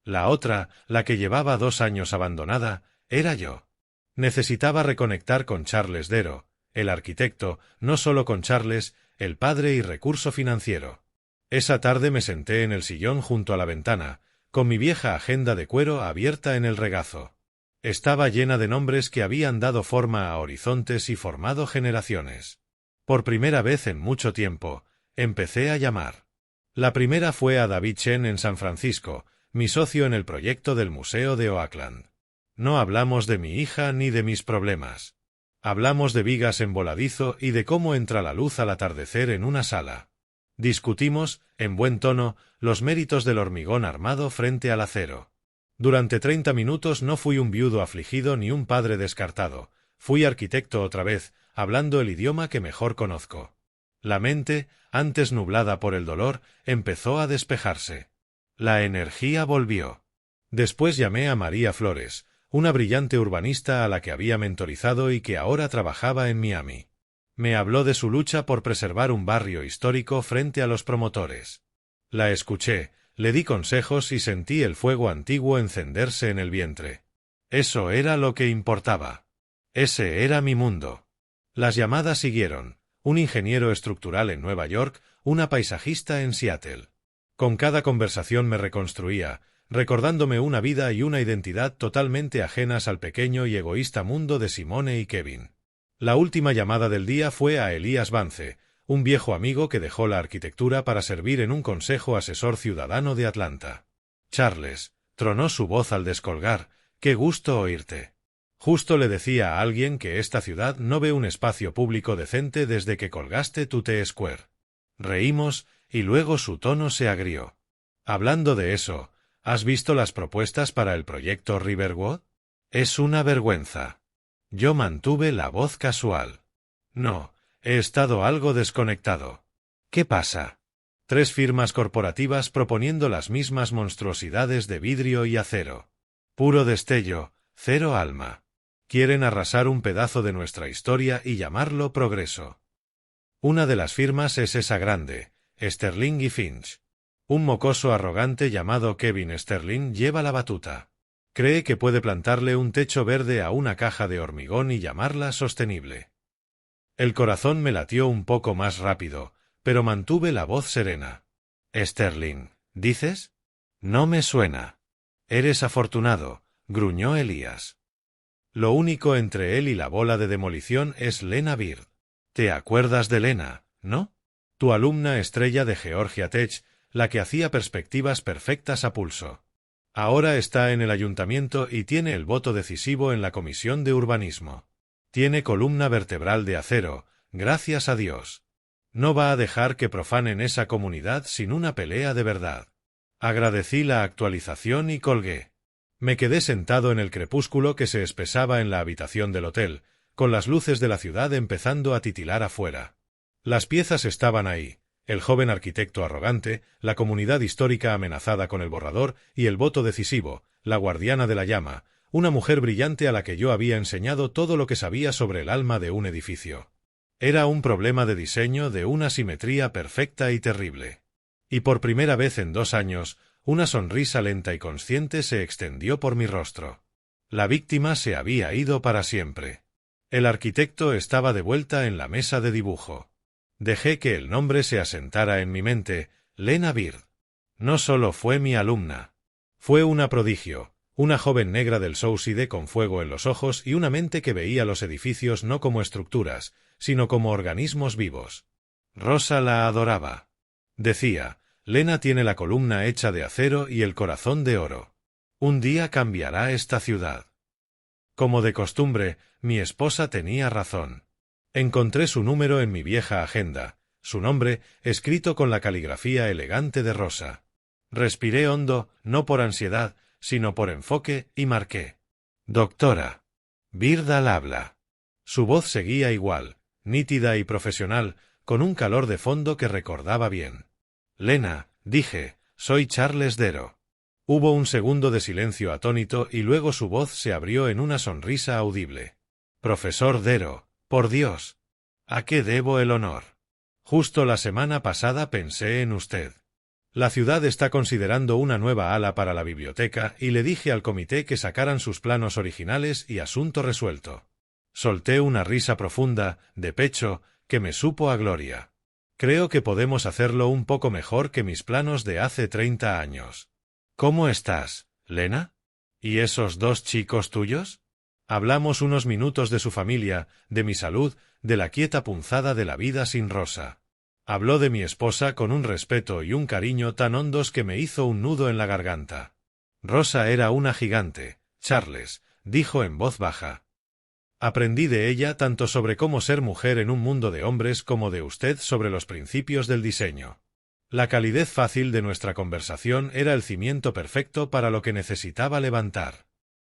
S1: La otra, la que llevaba 2 años abandonada, era yo. Necesitaba reconectar con Charles Darrow, el arquitecto, no solo con Charles, el padre y recurso financiero. Esa tarde me senté en el sillón junto a la ventana, con mi vieja agenda de cuero abierta en el regazo. Estaba llena de nombres que habían dado forma a horizontes y formado generaciones. Por primera vez en mucho tiempo, empecé a llamar. La primera fue a David Chen en San Francisco, mi socio en el proyecto del Museo de Oakland. No hablamos de mi hija ni de mis problemas. Hablamos de vigas en voladizo y de cómo entra la luz al atardecer en una sala. Discutimos, en buen tono, los méritos del hormigón armado frente al acero. Durante 30 minutos no fui un viudo afligido ni un padre descartado. Fui arquitecto otra vez, hablando el idioma que mejor conozco. La mente, antes nublada por el dolor, empezó a despejarse. La energía volvió. Después llamé a María Flores, una brillante urbanista a la que había mentorizado y que ahora trabajaba en Miami. Me habló de su lucha por preservar un barrio histórico frente a los promotores. La escuché, le di consejos y sentí el fuego antiguo encenderse en el vientre. Eso era lo que importaba. Ese era mi mundo. Las llamadas siguieron, un ingeniero estructural en Nueva York, una paisajista en Seattle. Con cada conversación me reconstruía, recordándome una vida y una identidad totalmente ajenas al pequeño y egoísta mundo de Simone y Kevin. La última llamada del día fue a Elías Vance, un viejo amigo que dejó la arquitectura para servir en un consejo asesor ciudadano de Atlanta. Charles, tronó su voz al descolgar, qué gusto oírte. Justo le decía a alguien que esta ciudad no ve un espacio público decente desde que colgaste tu T-Square. Reímos, y luego su tono se agrió. Hablando de eso, ¿has visto las propuestas para el proyecto Riverwood? Es una vergüenza. Yo mantuve la voz casual. No, he estado algo desconectado. ¿Qué pasa? 3 firmas corporativas proponiendo las mismas monstruosidades de vidrio y acero. Puro destello, cero alma. Quieren arrasar un pedazo de nuestra historia y llamarlo progreso. Una de las firmas es esa grande, Sterling y Finch. Un mocoso arrogante llamado Kevin Sterling lleva la batuta. Cree que puede plantarle un techo verde a una caja de hormigón y llamarla sostenible. El corazón me latió un poco más rápido, pero mantuve la voz serena. Sterling, ¿dices? No me suena. Eres afortunado, gruñó Elías. Lo único entre él y la bola de demolición es Lena Beard. ¿Te acuerdas de Lena, no? Tu alumna estrella de Georgia Tech, la que hacía perspectivas perfectas a pulso. Ahora está en el ayuntamiento y tiene el voto decisivo en la comisión de urbanismo. Tiene columna vertebral de acero, gracias a Dios. No va a dejar que profanen esa comunidad sin una pelea de verdad. Agradecí la actualización y colgué. Me quedé sentado en el crepúsculo que se espesaba en la habitación del hotel, con las luces de la ciudad empezando a titilar afuera. Las piezas estaban ahí, el joven arquitecto arrogante, la comunidad histórica amenazada con el borrador y el voto decisivo, la guardiana de la llama, una mujer brillante a la que yo había enseñado todo lo que sabía sobre el alma de un edificio. Era un problema de diseño de una simetría perfecta y terrible. Y por primera vez en 2 años, una sonrisa lenta y consciente se extendió por mi rostro. La víctima se había ido para siempre. El arquitecto estaba de vuelta en la mesa de dibujo. Dejé que el nombre se asentara en mi mente, Lena Bird. No solo fue mi alumna. Fue una prodigio, una joven negra del Southside con fuego en los ojos y una mente que veía los edificios no como estructuras, sino como organismos vivos. Rosa la adoraba. Decía, Lena tiene la columna hecha de acero y el corazón de oro. Un día cambiará esta ciudad. Como de costumbre, mi esposa tenía razón. Encontré su número en mi vieja agenda, su nombre, escrito con la caligrafía elegante de Rosa. Respiré hondo, no por ansiedad, sino por enfoque, y marqué. Doctora. Bird al habla. Su voz seguía igual, nítida y profesional, con un calor de fondo que recordaba bien. Lena, dije, soy Charles Darrow. Hubo un segundo de silencio atónito y luego su voz se abrió en una sonrisa audible. Profesor Darrow, por Dios. ¿A qué debo el honor? Justo la semana pasada pensé en usted. La ciudad está considerando una nueva ala para la biblioteca y le dije al comité que sacaran sus planos originales y asunto resuelto. Solté una risa profunda, de pecho, que me supo a gloria. Creo que podemos hacerlo un poco mejor que mis planos de hace 30 años. ¿Cómo estás, Lena? ¿Y esos 2 chicos tuyos? Hablamos unos minutos de su familia, de mi salud, de la quieta punzada de la vida sin Rosa. Habló de mi esposa con un respeto y un cariño tan hondos que me hizo un nudo en la garganta. Rosa era una gigante, Charles, dijo en voz baja. Aprendí de ella tanto sobre cómo ser mujer en un mundo de hombres como de usted sobre los principios del diseño. La calidez fácil de nuestra conversación era el cimiento perfecto para lo que necesitaba levantar.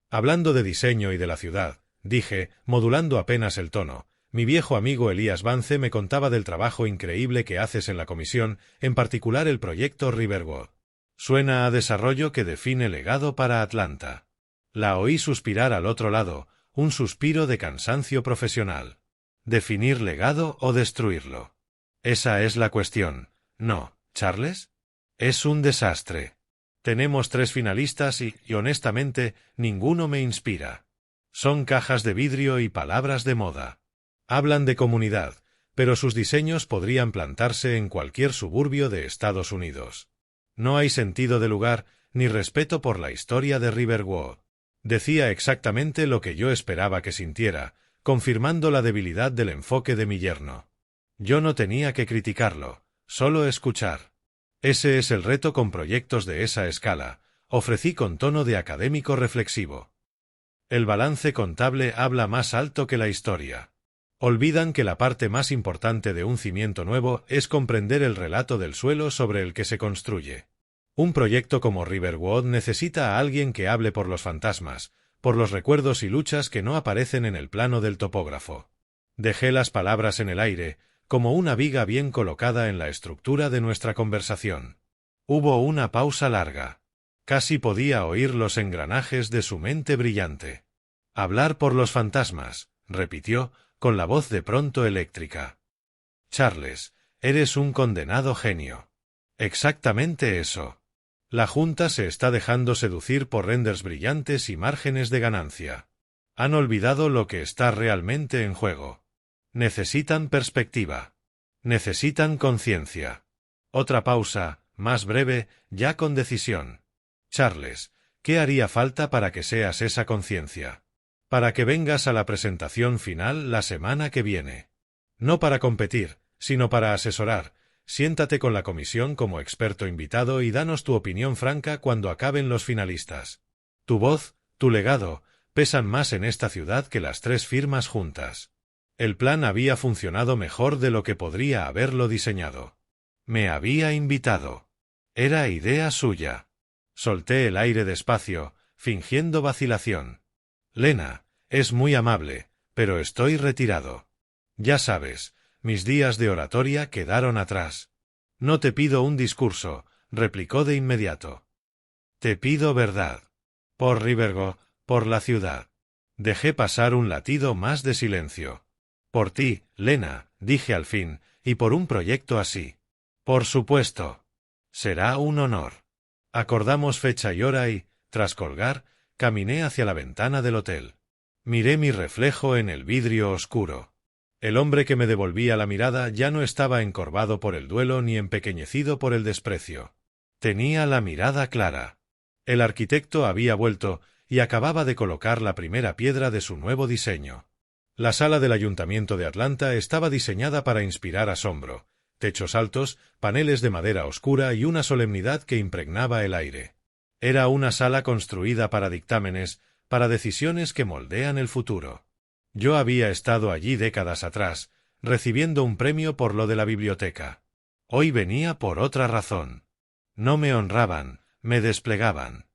S1: Hablando de diseño y de la ciudad, dije, modulando apenas el tono, mi viejo amigo Elías Vance me contaba del trabajo increíble que haces en la comisión, en particular el proyecto Riverwood. Suena a desarrollo que define legado para Atlanta. La oí suspirar al otro lado, un suspiro de cansancio profesional. ¿Definir legado o destruirlo? Esa es la cuestión, ¿no, Charles? Es un desastre. Tenemos 3 finalistas y honestamente, ninguno me inspira. Son cajas de vidrio y palabras de moda. Hablan de comunidad, pero sus diseños podrían plantarse en cualquier suburbio de Estados Unidos. No hay sentido de lugar, ni respeto por la historia de Riverwood. Decía exactamente lo que yo esperaba que sintiera, confirmando la debilidad del enfoque de mi yerno. Yo no tenía que criticarlo, solo escuchar. Ese es el reto con proyectos de esa escala, ofrecí con tono de académico reflexivo. El balance contable habla más alto que la historia. Olvidan que la parte más importante de un cimiento nuevo es comprender el relato del suelo sobre el que se construye. Un proyecto como Riverwood necesita a alguien que hable por los fantasmas, por los recuerdos y luchas que no aparecen en el plano del topógrafo. Dejé las palabras en el aire, como una viga bien colocada en la estructura de nuestra conversación. Hubo una pausa larga. Casi podía oír los engranajes de su mente brillante. Hablar por los fantasmas, repitió, con la voz de pronto eléctrica. Charles, eres un condenado genio. Exactamente eso. La Junta se está dejando seducir por renders brillantes y márgenes de ganancia. Han olvidado lo que está realmente en juego. Necesitan perspectiva. Necesitan conciencia. Otra pausa, más breve, ya con decisión. Charles, ¿qué haría falta para que seas esa conciencia? Para que vengas a la presentación final la semana que viene. No para competir, sino para asesorar. Siéntate con la comisión como experto invitado y danos tu opinión franca cuando acaben los finalistas. Tu voz, tu legado, pesan más en esta ciudad que las 3 firmas juntas. El plan había funcionado mejor de lo que podría haberlo diseñado. Me había invitado. Era idea suya. Solté el aire despacio, fingiendo vacilación. Lena, es muy amable, pero estoy retirado. Ya sabes, mis días de oratoria quedaron atrás. No te pido un discurso, replicó de inmediato. Te pido verdad. Por Rivergo, por la ciudad. Dejé pasar un latido más de silencio. Por ti, Lena, dije al fin, y por un proyecto así. Por supuesto. Será un honor. Acordamos fecha y hora y, tras colgar, caminé hacia la ventana del hotel. Miré mi reflejo en el vidrio oscuro. El hombre que me devolvía la mirada ya no estaba encorvado por el duelo ni empequeñecido por el desprecio. Tenía la mirada clara. El arquitecto había vuelto y acababa de colocar la primera piedra de su nuevo diseño. La sala del Ayuntamiento de Atlanta estaba diseñada para inspirar asombro, techos altos, paneles de madera oscura y una solemnidad que impregnaba el aire. Era una sala construida para dictámenes, para decisiones que moldean el futuro. Yo había estado allí décadas atrás, recibiendo un premio por lo de la biblioteca. Hoy venía por otra razón. No me honraban, me desplegaban.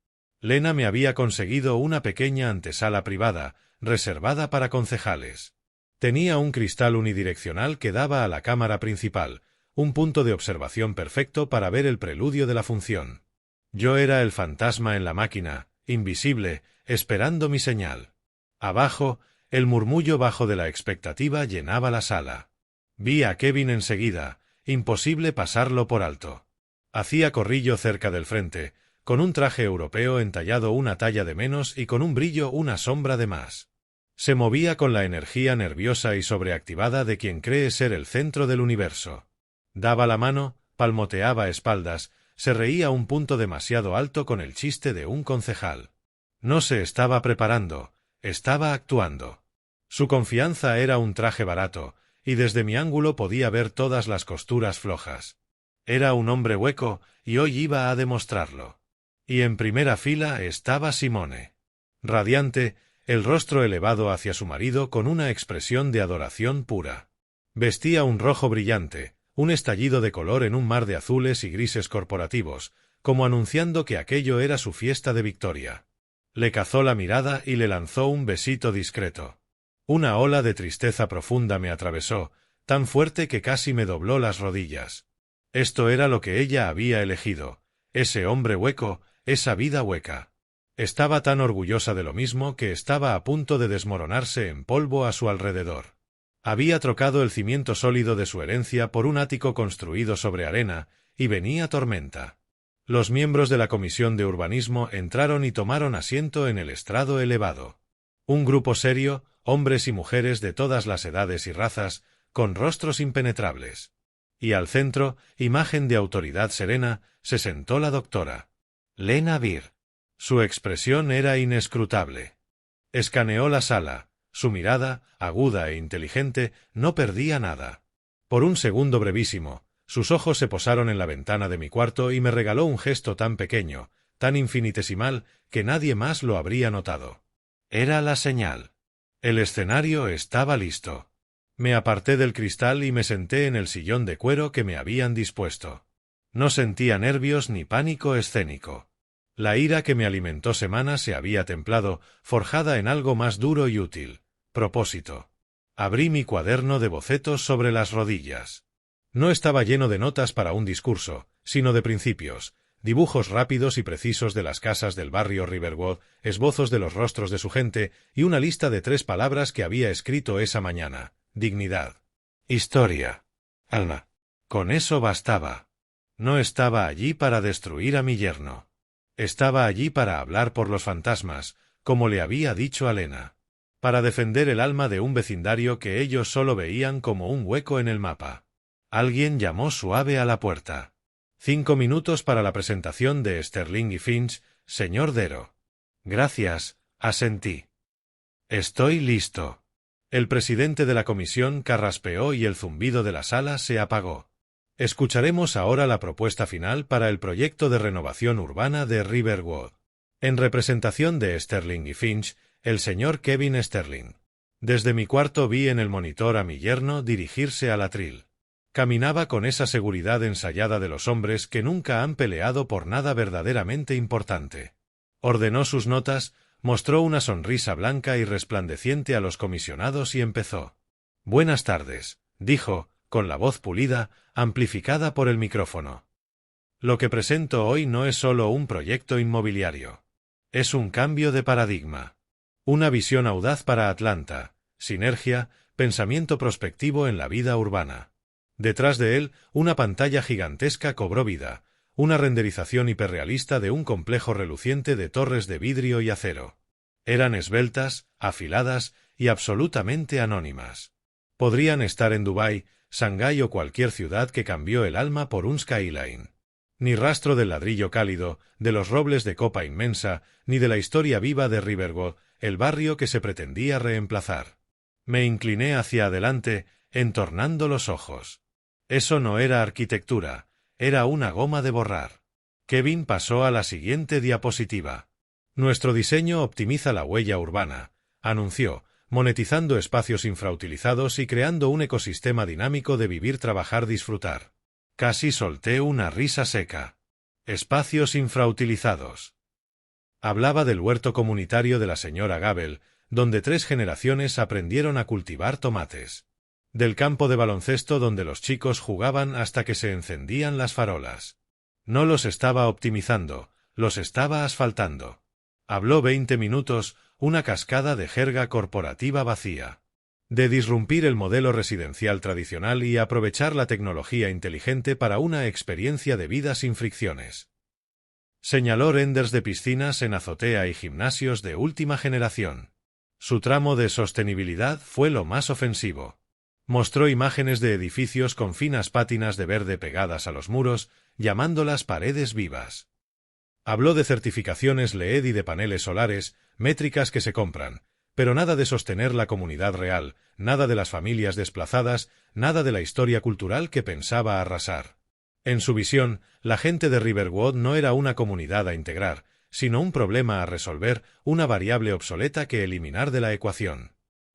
S1: Lena me había conseguido una pequeña antesala privada, reservada para concejales. Tenía un cristal unidireccional que daba a la cámara principal, un punto de observación perfecto para ver el preludio de la función. Yo era el fantasma en la máquina, invisible, esperando mi señal. Abajo, el murmullo bajo de la expectativa llenaba la sala. Vi a Kevin enseguida, imposible pasarlo por alto. Hacía corrillo cerca del frente, con un traje europeo entallado una talla de menos y con un brillo una sombra de más. Se movía con la energía nerviosa y sobreactivada de quien cree ser el centro del universo. Daba la mano, palmoteaba espaldas, se reía a un punto demasiado alto con el chiste de un concejal. No se estaba preparando, estaba actuando. Su confianza era un traje barato, y desde mi ángulo podía ver todas las costuras flojas. Era un hombre hueco, y hoy iba a demostrarlo. Y en primera fila estaba Simone. Radiante, el rostro elevado hacia su marido con una expresión de adoración pura. Vestía un rojo brillante, un estallido de color en un mar de azules y grises corporativos, como anunciando que aquello era su fiesta de victoria. Le cazó la mirada y le lanzó un besito discreto. Una ola de tristeza profunda me atravesó, tan fuerte que casi me dobló las rodillas. Esto era lo que ella había elegido, ese hombre hueco, esa vida hueca. Estaba tan orgullosa de lo mismo que estaba a punto de desmoronarse en polvo a su alrededor. Había trocado el cimiento sólido de su herencia por un ático construido sobre arena, y venía tormenta. Los miembros de la Comisión de Urbanismo entraron y tomaron asiento en el estrado elevado. Un grupo serio, hombres y mujeres de todas las edades y razas, con rostros impenetrables. Y al centro, imagen de autoridad serena, se sentó la doctora Lena Beer. Su expresión era inescrutable. Escaneó la sala. Su mirada, aguda e inteligente, no perdía nada. Por un segundo brevísimo, sus ojos se posaron en la ventana de mi cuarto y me regaló un gesto tan pequeño, tan infinitesimal, que nadie más lo habría notado. Era la señal. El escenario estaba listo. Me aparté del cristal y me senté en el sillón de cuero que me habían dispuesto. No sentía nervios ni pánico escénico. La ira que me alimentó semanas se había templado, forjada en algo más duro y útil. Propósito. Abrí mi cuaderno de bocetos sobre las rodillas. No estaba lleno de notas para un discurso, sino de principios, dibujos rápidos y precisos de las casas del barrio Riverwood, esbozos de los rostros de su gente y una lista de 3 palabras que había escrito esa mañana. Dignidad. Historia. Alma. Con eso bastaba. No estaba allí para destruir a mi yerno. Estaba allí para hablar por los fantasmas, como le había dicho a Lena. Para defender el alma de un vecindario que ellos solo veían como un hueco en el mapa. Alguien llamó suave a la puerta. 5 minutos para la presentación de Sterling y Finch, señor Darrow. Gracias, asentí. Estoy listo. El presidente de la comisión carraspeó y el zumbido de la sala se apagó. Escucharemos ahora la propuesta final para el proyecto de renovación urbana de Riverwood. En representación de Sterling y Finch, el señor Kevin Sterling. Desde mi cuarto vi en el monitor a mi yerno dirigirse al atril. Caminaba con esa seguridad ensayada de los hombres que nunca han peleado por nada verdaderamente importante. Ordenó sus notas, mostró una sonrisa blanca y resplandeciente a los comisionados y empezó. «Buenas tardes», dijo, con la voz pulida, amplificada por el micrófono. «Lo que presento hoy no es solo un proyecto inmobiliario. Es un cambio de paradigma. Una visión audaz para Atlanta, sinergia, pensamiento prospectivo en la vida urbana. Detrás de él, una pantalla gigantesca cobró vida, una renderización hiperrealista de un complejo reluciente de torres de vidrio y acero. Eran esbeltas, afiladas y absolutamente anónimas. Podrían estar en Dubái, Shanghái o cualquier ciudad que cambió el alma por un skyline. Ni rastro del ladrillo cálido, de los robles de copa inmensa, ni de la historia viva de Riverwood, el barrio que se pretendía reemplazar. Me incliné hacia adelante, entornando los ojos. Eso no era arquitectura, era una goma de borrar. Kevin pasó a la siguiente diapositiva. Nuestro diseño optimiza la huella urbana, anunció, monetizando espacios infrautilizados y creando un ecosistema dinámico de vivir, trabajar, disfrutar. Casi solté una risa seca. Espacios infrautilizados. Hablaba del huerto comunitario de la señora Gabel, donde 3 generaciones aprendieron a cultivar tomates. Del campo de baloncesto donde los chicos jugaban hasta que se encendían las farolas. No los estaba optimizando, los estaba asfaltando. Habló 20 minutos, una cascada de jerga corporativa vacía. De disrumpir el modelo residencial tradicional y aprovechar la tecnología inteligente para una experiencia de vida sin fricciones. Señaló renders de piscinas en azotea y gimnasios de última generación. Su tramo de sostenibilidad fue lo más ofensivo. Mostró imágenes de edificios con finas pátinas de verde pegadas a los muros, llamándolas paredes vivas. Habló de certificaciones LEED y de paneles solares, métricas que se compran, pero nada de sostener la comunidad real, nada de las familias desplazadas, nada de la historia cultural que pensaba arrasar. En su visión, la gente de Riverwood no era una comunidad a integrar, sino un problema a resolver, una variable obsoleta que eliminar de la ecuación.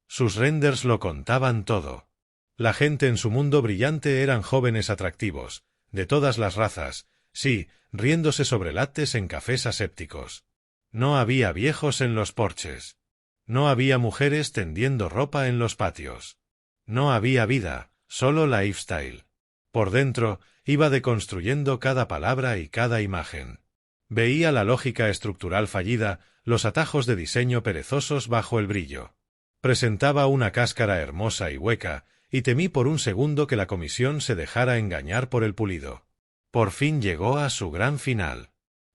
S1: Sus renders lo contaban todo. La gente en su mundo brillante eran jóvenes atractivos, de todas las razas, sí, riéndose sobre lattes en cafés asépticos. No había viejos en los porches. No había mujeres tendiendo ropa en los patios. No había vida, solo lifestyle. Por dentro, iba deconstruyendo cada palabra y cada imagen. Veía la lógica estructural fallida, los atajos de diseño perezosos bajo el brillo. Presentaba una cáscara hermosa y hueca, y temí por un segundo que la comisión se dejara engañar por el pulido. Por fin llegó a su gran final.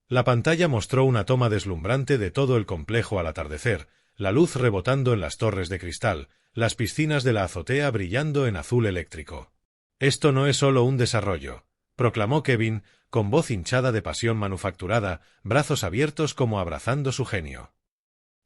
S1: La pantalla mostró una toma deslumbrante de todo el complejo al atardecer, la luz rebotando en las torres de cristal, las piscinas de la azotea brillando en azul eléctrico. «Esto no es solo un desarrollo», proclamó Kevin, con voz hinchada de pasión manufacturada, brazos abiertos como abrazando su genio.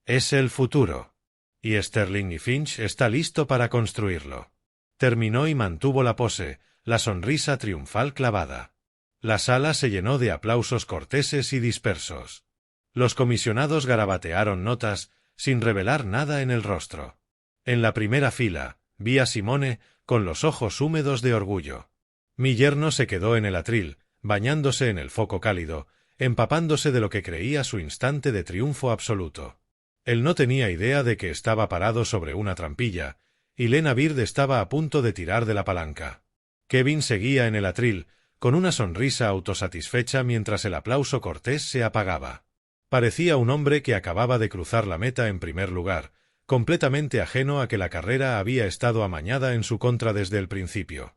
S1: «Es el futuro. Y Sterling y Finch está listo para construirlo». Terminó y mantuvo la pose, la sonrisa triunfal clavada. La sala se llenó de aplausos corteses y dispersos. Los comisionados garabatearon notas, sin revelar nada en el rostro. En la primera fila, vi a Simone, con los ojos húmedos de orgullo. Mi yerno se quedó en el atril, bañándose en el foco cálido, empapándose de lo que creía su instante de triunfo absoluto. Él no tenía idea de que estaba parado sobre una trampilla, y Lena Bird estaba a punto de tirar de la palanca. Kevin seguía en el atril, con una sonrisa autosatisfecha mientras el aplauso cortés se apagaba. Parecía un hombre que acababa de cruzar la meta en primer lugar, completamente ajeno a que la carrera había estado amañada en su contra desde el principio.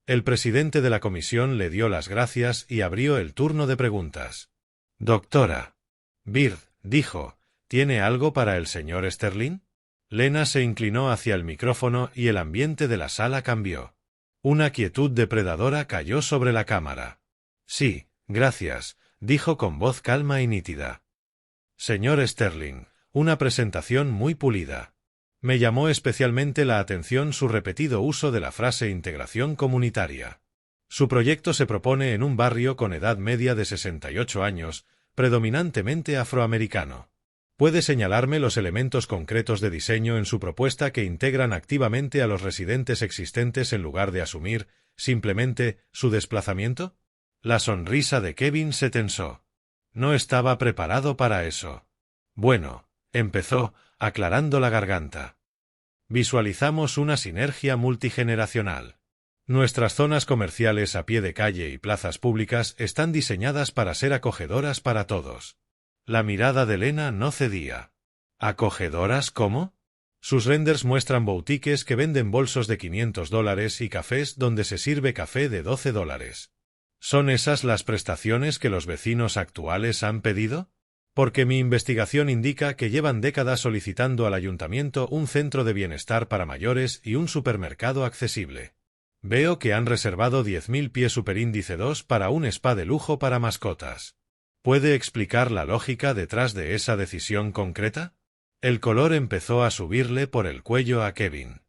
S1: El presidente de la comisión le dio las gracias y abrió el turno de preguntas. «Doctora Bird», dijo, «¿tiene algo para el señor Sterling?» Lena se inclinó hacia el micrófono y el ambiente de la sala cambió. Una quietud depredadora cayó sobre la cámara. «Sí, gracias», dijo con voz calma y nítida. «Señor Sterling, una presentación muy pulida. Me llamó especialmente la atención su repetido uso de la frase integración comunitaria. Su proyecto se propone en un barrio con edad media de 68 años, predominantemente afroamericano. ¿Puede señalarme los elementos concretos de diseño en su propuesta que integran activamente a los residentes existentes en lugar de asumir, simplemente, su desplazamiento? La sonrisa de Kevin se tensó. No estaba preparado para eso. Bueno, empezó, aclarando la garganta. Visualizamos una sinergia multigeneracional. Nuestras zonas comerciales a pie de calle y plazas públicas están diseñadas para ser acogedoras para todos. La mirada de Lena no cedía. ¿Acogedoras cómo? Sus renders muestran boutiques que venden bolsos de $500 y cafés donde se sirve café de $12. ¿Son esas las prestaciones que los vecinos actuales han pedido? Porque mi investigación indica que llevan décadas solicitando al ayuntamiento un centro de bienestar para mayores y un supermercado accesible. Veo que han reservado 10.000 pies superíndice 2 para un spa de lujo para mascotas. ¿Puede explicar la lógica detrás de esa decisión concreta? El color empezó a subirle por el cuello a Kevin.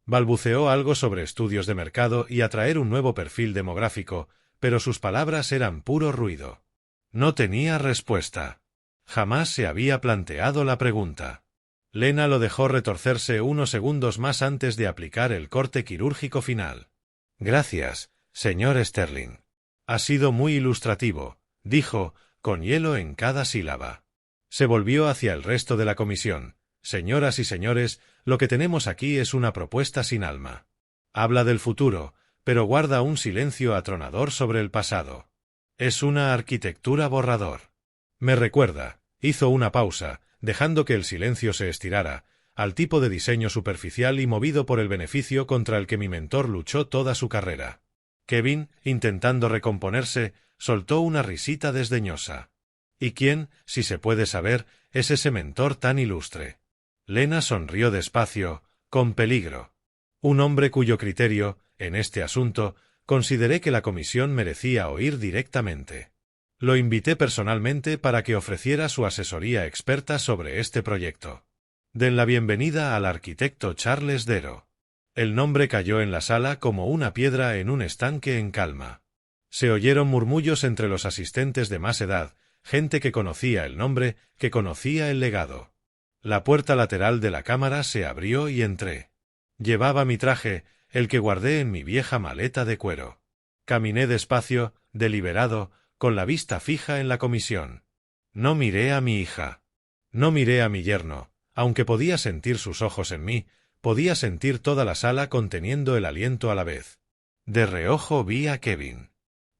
S1: Balbuceó algo sobre estudios de mercado y atraer un nuevo perfil demográfico, pero sus palabras eran puro ruido. No tenía respuesta. Jamás se había planteado la pregunta. Lena lo dejó retorcerse unos segundos más antes de aplicar el corte quirúrgico final. Gracias, señor Sterling. Ha sido muy ilustrativo, dijo, con hielo en cada sílaba. Se volvió hacia el resto de la comisión. Señoras y señores, lo que tenemos aquí es una propuesta sin alma. Habla del futuro, pero guarda un silencio atronador sobre el pasado. Es una arquitectura borrador. Me recuerda, hizo una pausa, dejando que el silencio se estirara, al tipo de diseño superficial y movido por el beneficio contra el que mi mentor luchó toda su carrera. Kevin, intentando recomponerse, soltó una risita desdeñosa. ¿Y quién, si se puede saber, es ese mentor tan ilustre? Lena sonrió despacio, con peligro. Un hombre cuyo criterio, en este asunto, consideré que la comisión merecía oír directamente. Lo invité personalmente para que ofreciera su asesoría experta sobre este proyecto. Den la bienvenida al arquitecto Charles Darrow. El nombre cayó en la sala como una piedra en un estanque en calma. Se oyeron murmullos entre los asistentes de más edad, gente que conocía el nombre, que conocía el legado. La puerta lateral de la cámara se abrió y entré. Llevaba mi traje, el que guardé en mi vieja maleta de cuero. Caminé despacio, deliberado, con la vista fija en la comisión. No miré a mi hija. No miré a mi yerno, aunque podía sentir sus ojos en mí, podía sentir toda la sala conteniendo el aliento a la vez. De reojo vi a Kevin.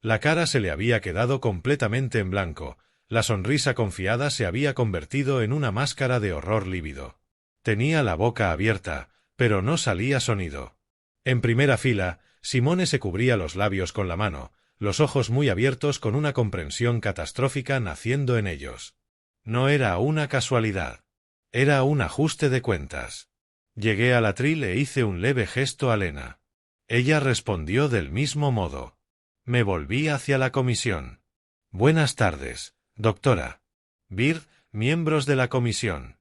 S1: La cara se le había quedado completamente en blanco, la sonrisa confiada se había convertido en una máscara de horror lívido. Tenía la boca abierta, pero no salía sonido. En primera fila, Simone se cubría los labios con la mano, los ojos muy abiertos con una comprensión catastrófica naciendo en ellos. No era una casualidad. Era un ajuste de cuentas. Llegué al atril e hice un leve gesto a Lena. Ella respondió del mismo modo. Me volví hacia la comisión. Buenas tardes, doctora. Bird, miembros de la comisión.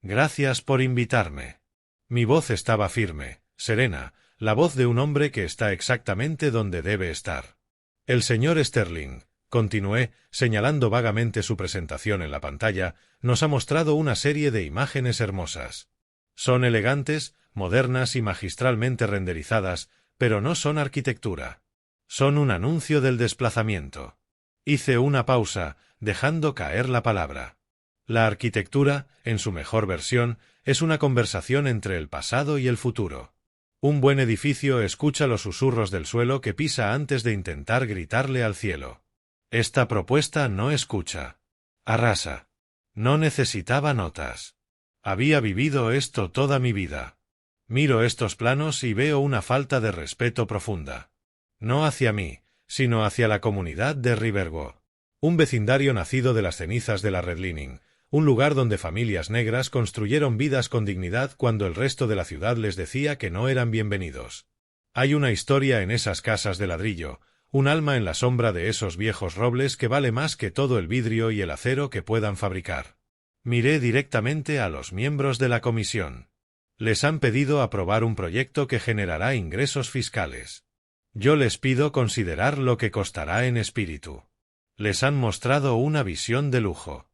S1: Gracias por invitarme. Mi voz estaba firme, serena, la voz de un hombre que está exactamente donde debe estar. El señor Sterling, continué, señalando vagamente su presentación en la pantalla, nos ha mostrado una serie de imágenes hermosas. Son elegantes, modernas y magistralmente renderizadas, pero no son arquitectura. Son un anuncio del desplazamiento. Hice una pausa, dejando caer la palabra. La arquitectura, en su mejor versión, es una conversación entre el pasado y el futuro. Un buen edificio escucha los susurros del suelo que pisa antes de intentar gritarle al cielo. Esta propuesta no escucha. Arrasa. No necesitaba notas. Había vivido esto toda mi vida. Miro estos planos y veo una falta de respeto profunda. No hacia mí, sino hacia la comunidad de Riverwood. Un vecindario nacido de las cenizas de la redlining, un lugar donde familias negras construyeron vidas con dignidad cuando el resto de la ciudad les decía que no eran bienvenidos. Hay una historia en esas casas de ladrillo, un alma en la sombra de esos viejos robles que vale más que todo el vidrio y el acero que puedan fabricar. Miré directamente a los miembros de la comisión. Les han pedido aprobar un proyecto que generará ingresos fiscales. Yo les pido considerar lo que costará en espíritu. Les han mostrado una visión de lujo.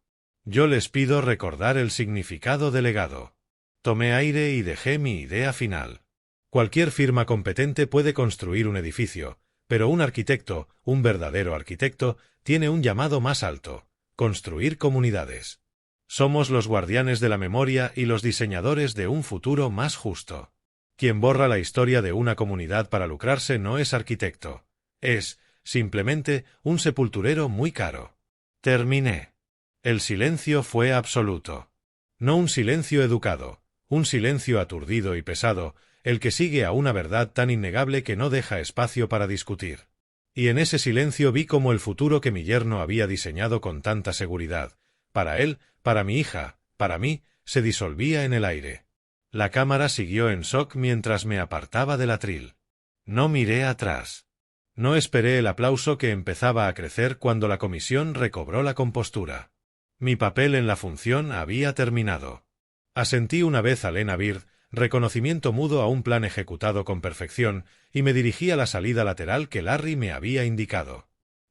S1: Yo les pido recordar el significado del legado. Tomé aire y dejé mi idea final. Cualquier firma competente puede construir un edificio, pero un arquitecto, un verdadero arquitecto, tiene un llamado más alto: construir comunidades. Somos los guardianes de la memoria y los diseñadores de un futuro más justo. Quien borra la historia de una comunidad para lucrarse no es arquitecto. Es, simplemente, un sepulturero muy caro. Terminé. El silencio fue absoluto. No un silencio educado, un silencio aturdido y pesado, el que sigue a una verdad tan innegable que no deja espacio para discutir. Y en ese silencio vi cómo el futuro que mi yerno había diseñado con tanta seguridad, para él, para mi hija, para mí, se disolvía en el aire. La cámara siguió en shock mientras me apartaba del atril. No miré atrás. No esperé el aplauso que empezaba a crecer cuando la comisión recobró la compostura. Mi papel en la función había terminado. Asentí una vez a Lena Bird, reconocimiento mudo a un plan ejecutado con perfección, y me dirigí a la salida lateral que Larry me había indicado.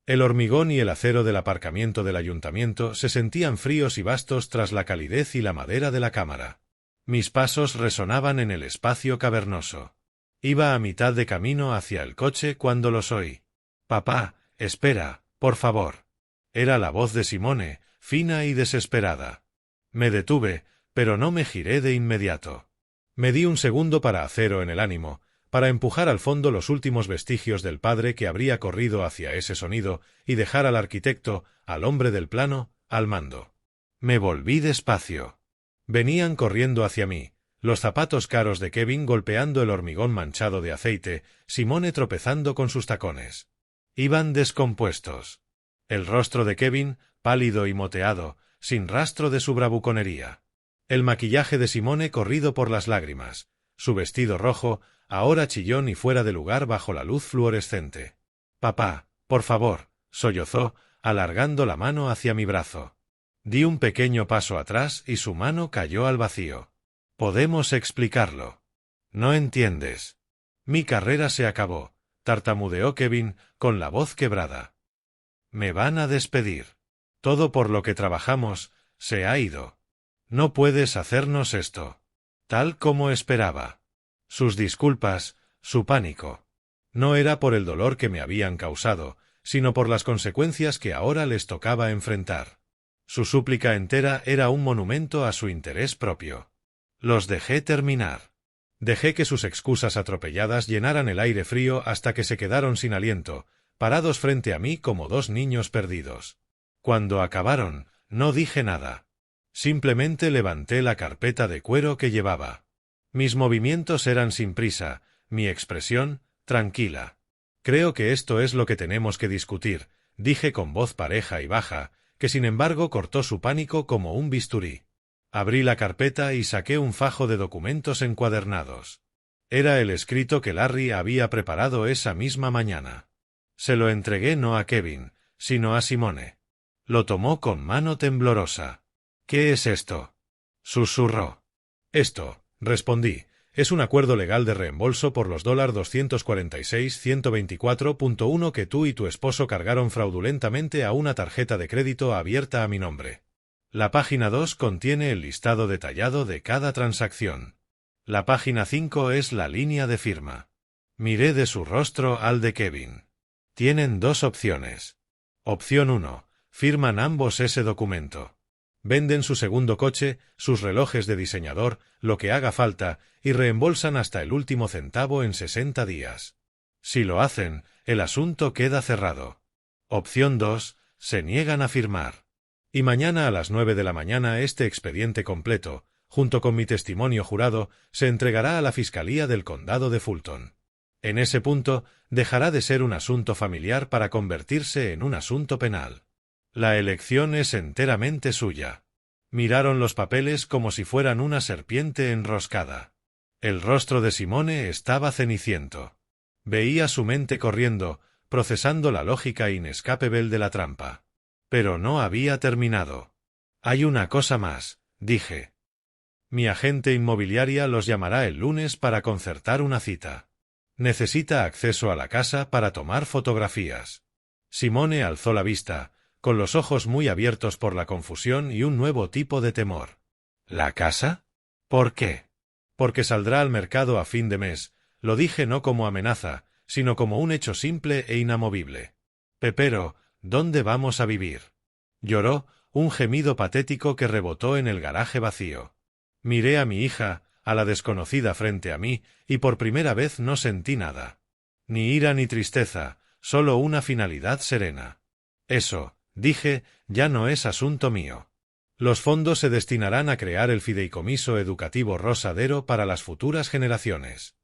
S1: El hormigón y el acero del aparcamiento del ayuntamiento se sentían fríos y vastos tras la calidez y la madera de la cámara. Mis pasos resonaban en el espacio cavernoso. Iba a mitad de camino hacia el coche cuando los oí. «Papá, espera, por favor». Era la voz de Simone, fina y desesperada. Me detuve, pero no me giré de inmediato. Me di un segundo para acero en el ánimo, para empujar al fondo los últimos vestigios del padre que habría corrido hacia ese sonido y dejar al arquitecto, al hombre del plano, al mando. Me volví despacio. Venían corriendo hacia mí, los zapatos caros de Kevin golpeando el hormigón manchado de aceite, Simone tropezando con sus tacones. Iban descompuestos. El rostro de Kevin, pálido y moteado, sin rastro de su bravuconería. El maquillaje de Simone corrido por las lágrimas, su vestido rojo, ahora chillón y fuera de lugar bajo la luz fluorescente. «Papá, por favor», sollozó, alargando la mano hacia mi brazo. Di un pequeño paso atrás y su mano cayó al vacío. «Podemos explicarlo». «No entiendes». «Mi carrera se acabó», tartamudeó Kevin, con la voz quebrada. «Me van a despedir. Todo por lo que trabajamos se ha ido. No puedes hacernos esto». Tal como esperaba. Sus disculpas, su pánico. No era por el dolor que me habían causado, sino por las consecuencias que ahora les tocaba enfrentar. Su súplica entera era un monumento a su interés propio. Los dejé terminar. Dejé que sus excusas atropelladas llenaran el aire frío hasta que se quedaron sin aliento, parados frente a mí como dos niños perdidos. Cuando acabaron, no dije nada. Simplemente levanté la carpeta de cuero que llevaba. Mis movimientos eran sin prisa, mi expresión, tranquila. «Creo que esto es lo que tenemos que discutir», dije con voz pareja y baja, que sin embargo cortó su pánico como un bisturí. Abrí la carpeta y saqué un fajo de documentos encuadernados. Era el escrito que Larry había preparado esa misma mañana. Se lo entregué no a Kevin, sino a Simone. Lo tomó con mano temblorosa. «¿Qué es esto?», susurró. «Esto», respondí, «es un acuerdo legal de reembolso por los $246,124.1 que tú y tu esposo cargaron fraudulentamente a una tarjeta de crédito abierta a mi nombre. La página 2 contiene el listado detallado de cada transacción. La página 5 es la línea de firma». Miré de su rostro al de Kevin. «Tienen dos opciones. Opción 1. Firman ambos ese documento. Venden su segundo coche, sus relojes de diseñador, lo que haga falta, y reembolsan hasta el último centavo en 60 días. Si lo hacen, el asunto queda cerrado. Opción 2. Se niegan a firmar. Y mañana a las 9 de la mañana este expediente completo, junto con mi testimonio jurado, se entregará a la Fiscalía del Condado de Fulton. En ese punto, dejará de ser un asunto familiar para convertirse en un asunto penal. La elección es enteramente suya». Miraron los papeles como si fueran una serpiente enroscada. El rostro de Simone estaba ceniciento. Veía su mente corriendo, procesando la lógica inescapable de la trampa. Pero no había terminado. «Hay una cosa más», dije. «Mi agente inmobiliaria los llamará el lunes para concertar una cita. Necesita acceso a la casa para tomar fotografías». Simone alzó la vista, con los ojos muy abiertos por la confusión y un nuevo tipo de temor. ¿La casa? ¿Por qué? Porque saldrá al mercado a fin de mes. Lo dije no como amenaza, sino como un hecho simple e inamovible. Pepero, ¿dónde vamos a vivir? Lloró, un gemido patético que rebotó en el garaje vacío. Miré a mi hija, a la desconocida frente a mí, y por primera vez no sentí nada. Ni ira ni tristeza, solo una finalidad serena. Eso, dije, ya no es asunto mío. Los fondos se destinarán a crear el fideicomiso educativo Rosa Dero para las futuras generaciones.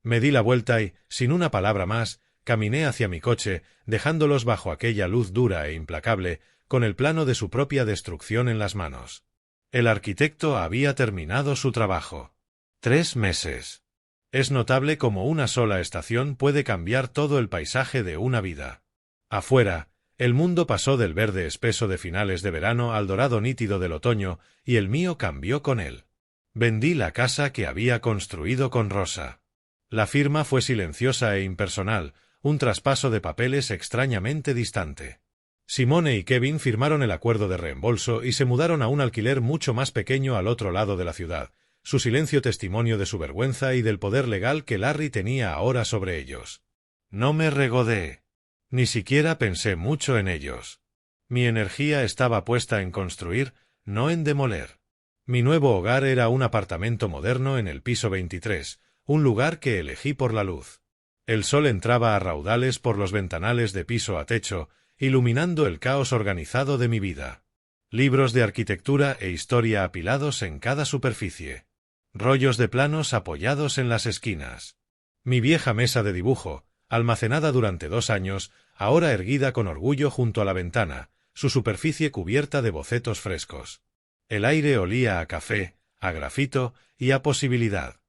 S1: Me di la vuelta y, sin una palabra más, caminé hacia mi coche, dejándolos bajo aquella luz dura e implacable, con el plano de su propia destrucción en las manos. El arquitecto había terminado su trabajo. 3 meses. Es notable cómo una sola estación puede cambiar todo el paisaje de una vida. Afuera, el mundo pasó del verde espeso de finales de verano al dorado nítido del otoño, y el mío cambió con él. Vendí la casa que había construido con Rosa. La firma fue silenciosa e impersonal, un traspaso de papeles extrañamente distante. Simone y Kevin firmaron el acuerdo de reembolso y se mudaron a un alquiler mucho más pequeño al otro lado de la ciudad, su silencio testimonio de su vergüenza y del poder legal que Larry tenía ahora sobre ellos. No me regodeé. Ni siquiera pensé mucho en ellos. Mi energía estaba puesta en construir, no en demoler. Mi nuevo hogar era un apartamento moderno en el piso 23, un lugar que elegí por la luz. El sol entraba a raudales por los ventanales de piso a techo, iluminando el caos organizado de mi vida. Libros de arquitectura e historia apilados en cada superficie. Rollos de planos apoyados en las esquinas. Mi vieja mesa de dibujo, almacenada durante 2 años, ahora erguida con orgullo junto a la ventana, su superficie cubierta de bocetos frescos. El aire olía a café, a grafito y a posibilidad.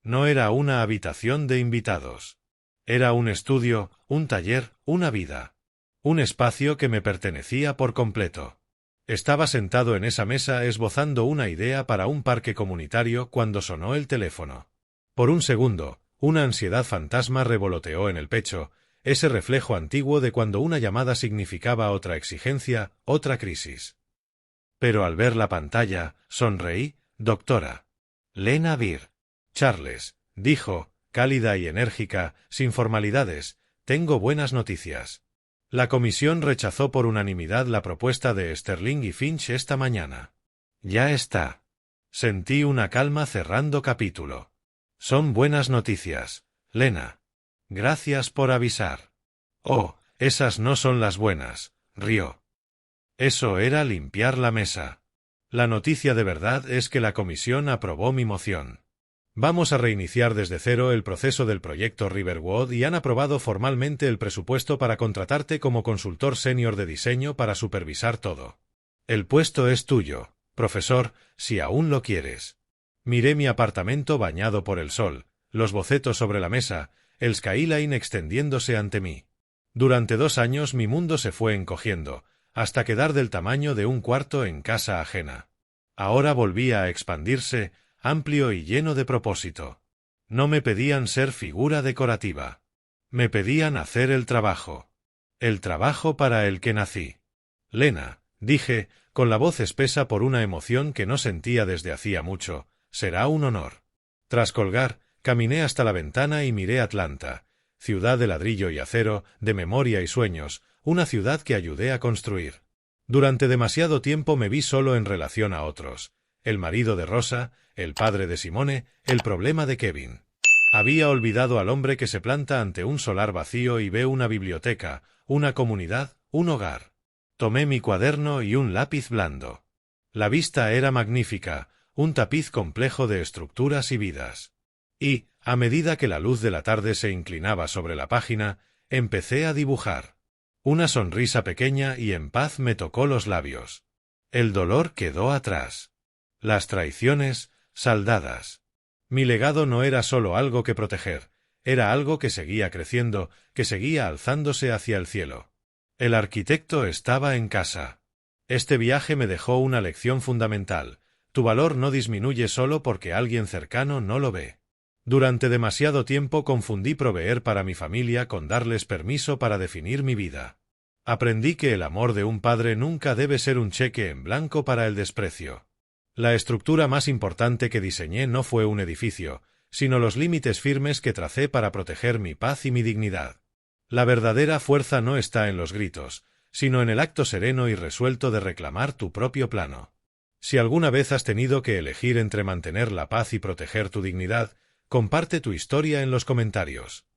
S1: No era una habitación de invitados. Era un estudio, un taller, una vida. Un espacio que me pertenecía por completo. Estaba sentado en esa mesa esbozando una idea para un parque comunitario cuando sonó el teléfono. Por un segundo, una ansiedad fantasma revoloteó en el pecho, ese reflejo antiguo de cuando una llamada significaba otra exigencia, otra crisis. Pero al ver la pantalla, sonreí, doctora. Lena Beer. Charles, dijo, cálida y enérgica, sin formalidades, tengo buenas noticias. La comisión rechazó por unanimidad la propuesta de Sterling y Finch esta mañana. Ya está. Sentí una calma cerrando capítulo. Son buenas noticias, Lena. Gracias por avisar. Oh, esas no son las buenas, rió. Eso era limpiar la mesa. La noticia de verdad es que la comisión aprobó mi moción. Vamos a reiniciar desde cero el proceso del proyecto Riverwood y han aprobado formalmente el presupuesto para contratarte como consultor senior de diseño para supervisar todo. El puesto es tuyo, profesor, si aún lo quieres. Miré mi apartamento bañado por el sol, los bocetos sobre la mesa, el skyline extendiéndose ante mí. Durante 2 años mi mundo se fue encogiendo, hasta quedar del tamaño de un cuarto en casa ajena. Ahora volvía a expandirse, amplio y lleno de propósito. No me pedían ser figura decorativa. Me pedían hacer el trabajo. El trabajo para el que nací. Lena, dije, con la voz espesa por una emoción que no sentía desde hacía mucho, será un honor. Tras colgar, caminé hasta la ventana y miré Atlanta, ciudad de ladrillo y acero, de memoria y sueños, una ciudad que ayudé a construir. Durante demasiado tiempo me vi solo en relación a otros. El marido de Rosa, el padre de Simone, el problema de Kevin. Había olvidado al hombre que se planta ante un solar vacío y ve una biblioteca, una comunidad, un hogar. Tomé mi cuaderno y un lápiz blando. La vista era magnífica, un tapiz complejo de estructuras y vidas. Y, a medida que la luz de la tarde se inclinaba sobre la página, empecé a dibujar. Una sonrisa pequeña y en paz me tocó los labios. El dolor quedó atrás. Las traiciones, saldadas. Mi legado no era solo algo que proteger, era algo que seguía creciendo, que seguía alzándose hacia el cielo. El arquitecto estaba en casa. Este viaje me dejó una lección fundamental. Tu valor no disminuye solo porque alguien cercano no lo ve. Durante demasiado tiempo confundí proveer para mi familia con darles permiso para definir mi vida. Aprendí que el amor de un padre nunca debe ser un cheque en blanco para el desprecio. La estructura más importante que diseñé no fue un edificio, sino los límites firmes que tracé para proteger mi paz y mi dignidad. La verdadera fuerza no está en los gritos, sino en el acto sereno y resuelto de reclamar tu propio plano. Si alguna vez has tenido que elegir entre mantener la paz y proteger tu dignidad, comparte tu historia en los comentarios.